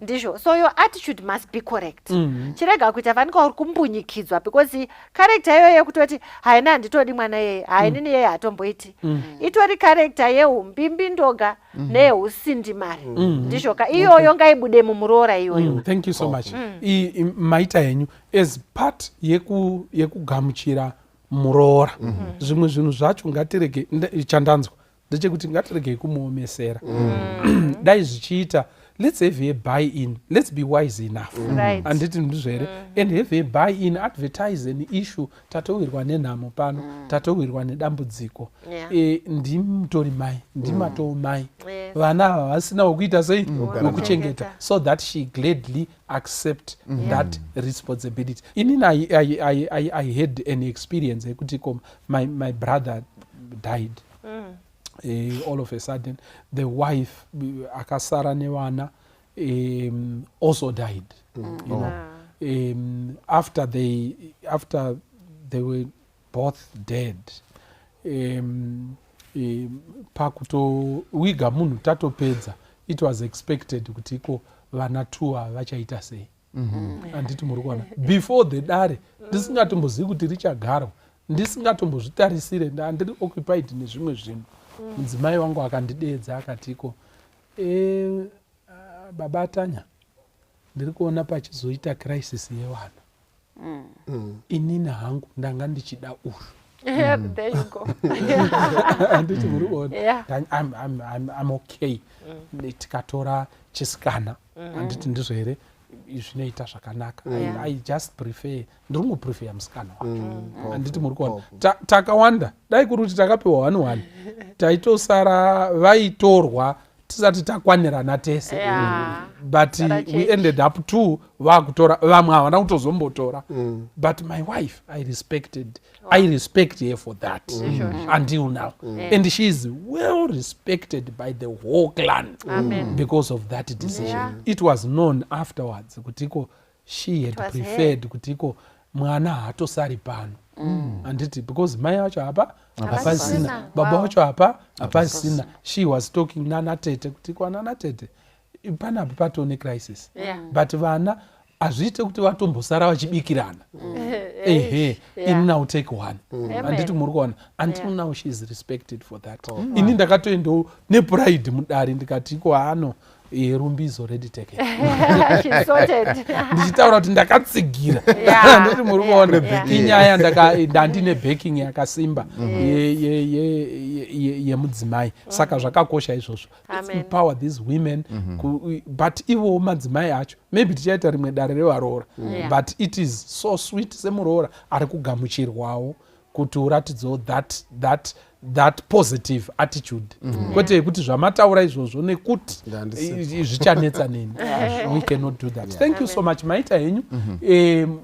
ndizvo so your attitude must be correct chirega kuita vanika uri kumbunyikidzwa because character iyoyo yekutoti haina handitodi mwana yeye hainini yeye hatomboiti itori character yeumbimbi ndoga neyeusindimari ndizvoka iyoyo ngaibude mumuroora iyoyo. Thank you so much. Maita yenyu as part yekugamuchira muroora zvimwe zvinhu zvacho ngatirege chandanzwa ndechekuti ngatiregei kumuomesera dai zvichiita let's have a buy-in, let's be wise enough handiti ndizvo here and have a buy-in, advertise an issue tatowirwa nenhamo pano tatowirwa nedambudziko ndimutori mai ndimatoo mai vana ava vasina wokuita sei wokuchengeta so that she gladly accept that responsibility. Inini I had an experience yekuti my brother died all of a sudden the wife akasara nevana also died you know after they were both dead pakutowiga munhu tatopedza it was expected kuti iko vana tuwa vachaita sei handiti muri kuona before the dare ndisingatombozivi kuti richagarwa ndisingatombozvitarisire ndandiri occupied nezvimwe zvinhu mudzimai wangu akandidedza akatiko baba atanya ndiri kuona pachizoita crisis yevana inini hangu ndanga ndichida uyu there you go handiti muri kuona I'm okay tikatora chisikana handiti ndizvo here zvinoita zvakanaka I just prefer ndiringoprefer musikana wake handiti muri kuona takawanda dai kuri kuti takapiwa 1-1 taitosara vaitorwa tisati takwanirana tese but we ended up to vakutora vamwe havana kutozombotora but my wife I respect her for that until now and she is well respected by the whole clan because of that decision. It was known afterwards kutiko she had preferred kutiko mwana haatosari pano anditi because mai vacho hapasina baba vacho hapasina. She was talking nanatete kutiko nanatete panapo patone crisis but vana hazviite kuti vatombosara vachibikirana ini now take one anditi muri kuona until now she is respected for that. Ini ndakatoendawo nepride mudare ndikatiko hano rumbizo ready take ndichitaura kuti ndakatsigira ndoti muri kuona inyaya ndandine backing yakasimba yemudzimai saka zvakakosha izvozvo. Let's empower these women but ivo madzimai acho maybe tichaita rimwe dare revaroora but it is so sweet semuroora ari kugamuchirwawo kuti uratidzewo that positive attitude kwete kuti zvamataura izvozvo nekuti zvichanetsa neni we cannot do that. Thank you so much maita henyu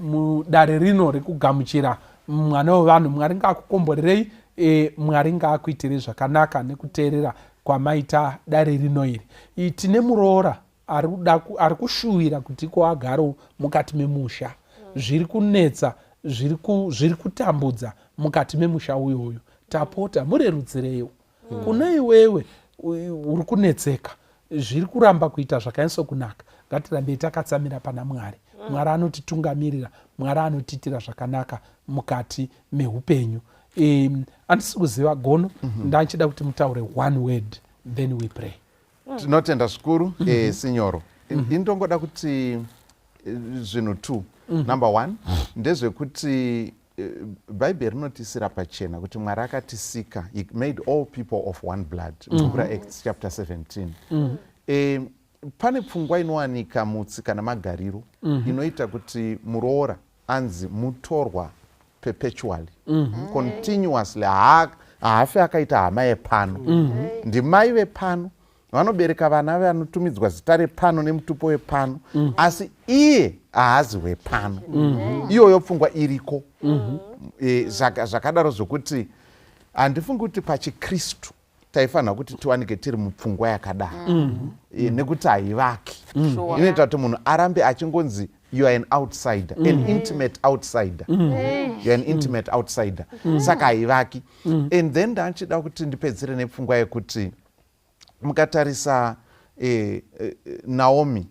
mudare rino rekugamuchira mwana wevanhu. Mwari ngaakukomborerei, Mwari ngaakuitirei zvakanaka nekuteerera kwamaita dare rino iri. Tine muroora ari kushuwira kuti agare mukati memusha, zviri kunetsa, zviri kutambudza mukati memusha uyoyo. Tapota murerudzireiwo kuna iwewe uri kunetseka, zviri kuramba kuita zvakanyatso kunaka. Ngatirambei takatsamira pana Mwari. Mwari anotitungamirira, Mwari anotiitira zvakanaka mukati mehupenyu. Andisi kuziva gono, ndachida kuti mutaure one word then we pray. Tinotenda zvikuru sinyoro. Indongoda kuti zvinhu 2. Number 1 ndezvekuti Bible rinotisira pachena kuti Mwari akatisika, he made all people of one blood. Acts chapter 17. Pane pfungwa inowanika mutsika namagariro inoita kuti muroora anzi mutorwa perpetually, continuously. Haafi akaita hama yepano, ndimai vepano, vanobereka vana vanotumidzwa zita repano nemutupo wepano, asi iye haazi wepano. Iyoyo pfungwa iriko. Zvakadaro zvokuti handifungi kuti pachikristu taifanira kuti tiwanike tiri mupfungwa yakadaro, nekuti haivaki. Inoita kuti munhu arambe achingonzi you are an outsider, an intimate outsider. You are an intimate outsider. Saka haivaki. And then ndachida kuti ndipedzere nepfungwa yekuti mukatarisa Naomi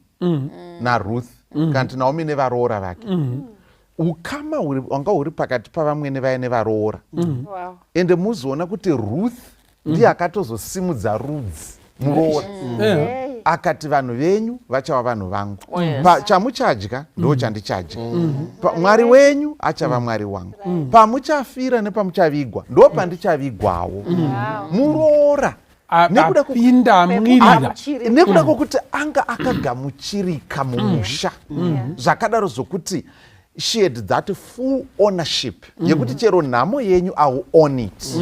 naRuth, kanti Naomi nevaroora vake, ukama wanga huri pakati pavamwe nevaya nevaroora. Ende muzoona kuti Ruth ndiye akatozosimudza rudzi muroora. Akati vanhu venyu vachava vanhu vangu, chamuchadya ndo chandichadya, Mwari wenyu achava Mwari wangu, pamuchafira nepamuchavigwa ndo pandichavigwawo. Muroora apinda mwirira nekuda kwokuti anga akagamuchirika mumusha, zvakadaro zvokuti she had that full ownership yekuti chero nhamo yenyu I own it.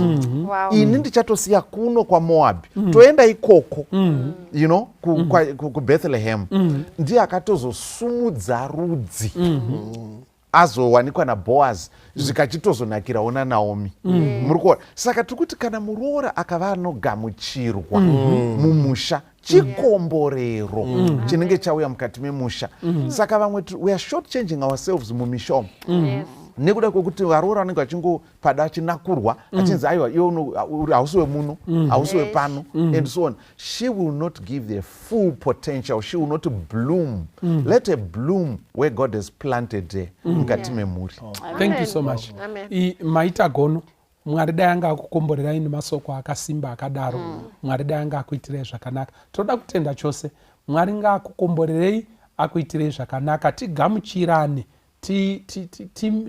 Ini ndichatosiya kuno kwaMoab toenda ikoko, you know, kuBethlehem. Ndiye akatozosumudza rudzi azowanikwa naBoaz, zvikachitozonakirawo naNaomi. Muri kuona? Saka tiri kuti kana muroora akava anogamuchirwa mumusha, chikomborero chinenge chauya mukati memusha. Saka vamwe we are short changing ourselves mumisha nekuda kwokuti varoora vanenge vachingopada achinakurwa achinzi aiwa iwe hausi wemuno, hausi wepano, and so on. She will not give the full potential. She will not bloom. Let her bloom where God has planted her mukati memuri. Thank you so much. Maita gono, Mwari dai anga akukomborerai nemasoko akasimba akadaro. Mwari dai anga akuitirei zvakanaka. Toda kutenda chose Mwari ngaakukomborerei, akuitirei zvakanaka. Tigamuchirane,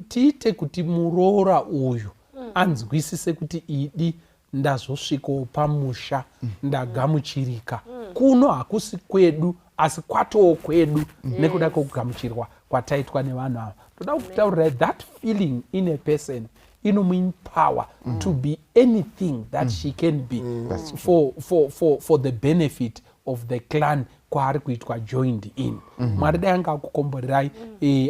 tiite kuti muroora uyu anzwisise kuti idi ndazosvikawo pamusha, ndagamuchirika. Kuno hakusi kwedu asi kwatowo kwedu nekuda kwokugamuchirwa kwataitwa nevanhu ava. Toda kutaurira that feeling in a person inomuempower to be anything that she can be for the benefit of the clan kwaari kuitwa joined in. Mwari dai anga akukomborerai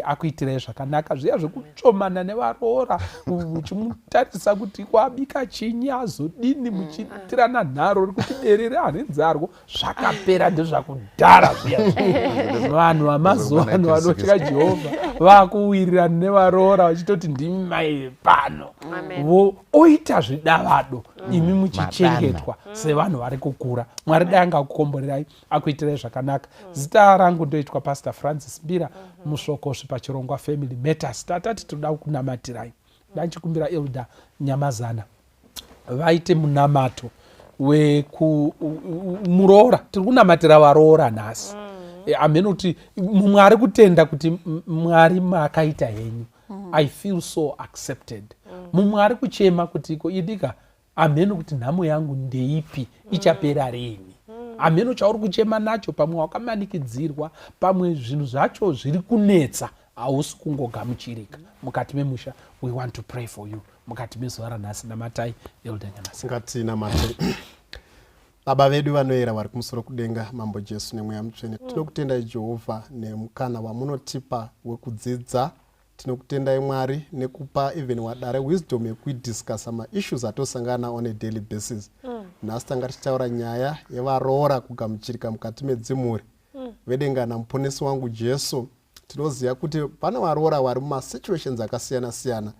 akuitirai zvakanaka zviya zvekuchomana nevaroora uchimutarisa kuti kwabika chinyi azodini muchiitirana nharo rekuti berere hanenzarwo zvakapera ndezvakudhara zviya. Vanhu vamazuva ano vanotya Jehovha vakuwirirana nevaroora vachitoti ndimi mai pano. Oita zvidavado imi muchichengetwa sevanhu vari kukura. Mwari dai anga akukomborerai akuitirai zvakanaka. Zita rangu ndoitwa Pastor Francis Mbira, musvokosi pachirongwa Family Matters. Tatati toda kunamatirai. Ndachikumbira Elder Nyamazana vaite munamato Muroora. Tiri kunamatira varoora nhasi. Amene kuti mumwe ari kutenda kuti Mwari makaita henyu. I feel so accepted. Mumwe ari kuchema kuti iko idika amene kuti nhamo yangu ndeipi ichapera rini. Ameno chauri kuchema nacho pamwe wakamanikidzirwa pamwe zvinhu zvacho zviri kunetsa hausi kungogamuchirika mukati memusha. We want to pray for you mukati mezuva ranhasi. Namatai Elder Nyamazana. Ngatinamate. Baba vedu vanoera vari kumusoro kudenga, Mambo Jesu nemweya mutsvene, tinokutendai Jehovha nemukana wamunotipa wekudzidza. Tinokutendai Mwari nekupa even wadare wisdom yekudiscussa maissues atosangana on a daily basis. Nhasi tanga tichitaura nyaya yevaroora kugamuchirika mukati medzimhuri. Vedenga namuponesi wangu Jesu, tinoziva kuti pane varoora vari mumasituations akasiyana siyana.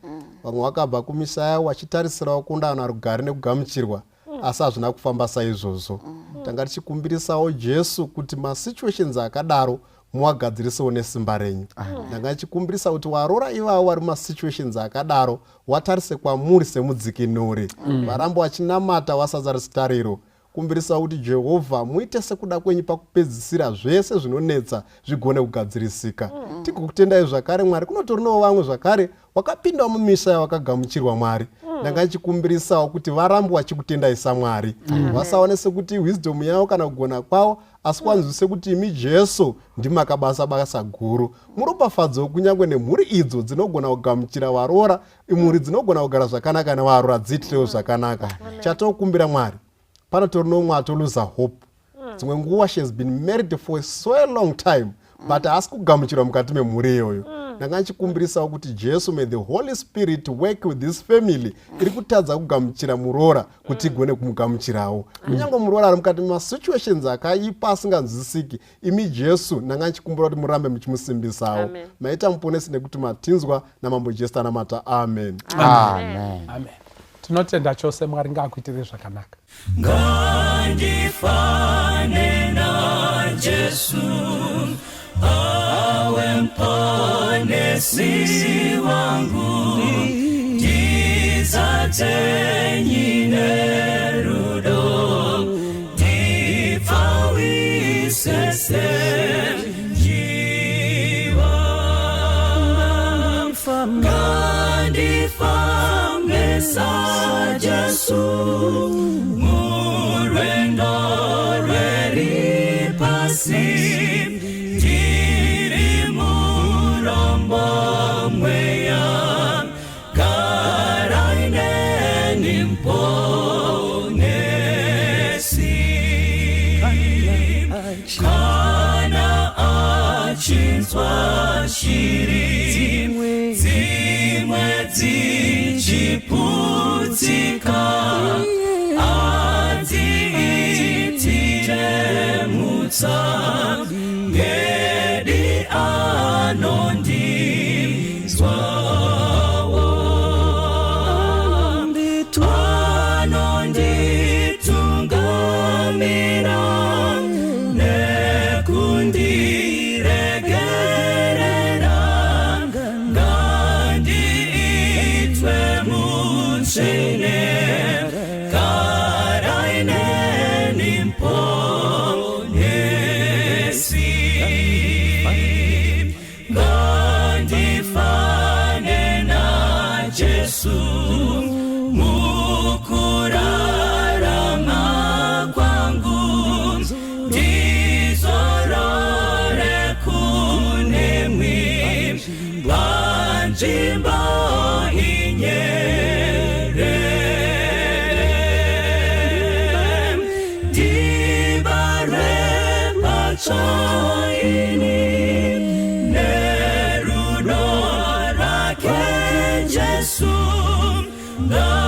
Vamwe vakabva kumisha yavo vachitarisirawo kundana rugare nekugamuchirwa, asi hazvina kufamba saizvozvo. Tanga tichikumbirisawo Jesu kuti masituations akadaro muwagadzirisewo nesimba renyu. Ndanga chikumbirisa kuti varoora ivavo vari mumasituations akadaro watarise kwamuri semudzikinuri. Varambo vachinamata vasadza risitariro. Kumbirisa kuti Jehovha muite sekuda kwenyu pakupedzisira zvese zvinonetsa zvigone kugadzirisika. Tikukutendai zvakare Mwari. Kunotorinewo vamwe zvakare wakapinda mumisha yavakagamuchirwa Mwari. Ndanga chikumbirisawo kuti varambo vachikutendai saMwari. Vasaone sekuti wisdom yavo kana kugona kwavo, asi kwanzwise kuti imi Jesu ndimakabasa basa guru. Muropafadzewo kunyange nemhuri idzo dzinogona kugamuchira varoora, imhuri dzinogona kugara zvakanaka nevaroora dziitirewo zvakanaka. Chatokumbira Mwari, panotori nomwe atoluza hope. Dzimwe nguva she has been married for so long time, but haasi kugamuchirwa mukati memhuri iyoyo. Ndanga chikumbirisawo kuti Jesu, may the Holy Spirit work with this family iri kutadza kugamuchira Muroora kuti igone kumugamuchirawo. Kunyange Muroora ari mukati masituations akaipa asinganzwisisiki, imi Jesu ndanga chikumbira kuti murambe muchimusimbisawo. Maita muponesi nekuti matinzwa naMambo Jesu tanamata. Amen. Amen. Amen. Tinotenda chose Mwari ngaakuitire zvakanaka. Ngandifane na Jesu awe mponesi wangu, ndizate nyine rudo, ndipawise senjiwa. Ngandifane sa Jesu murwendo rweri pasi, shiri zimwe dzichiputsika, adziitire mutsa ngedi anondizwawo, anonditungamira Dibarwe na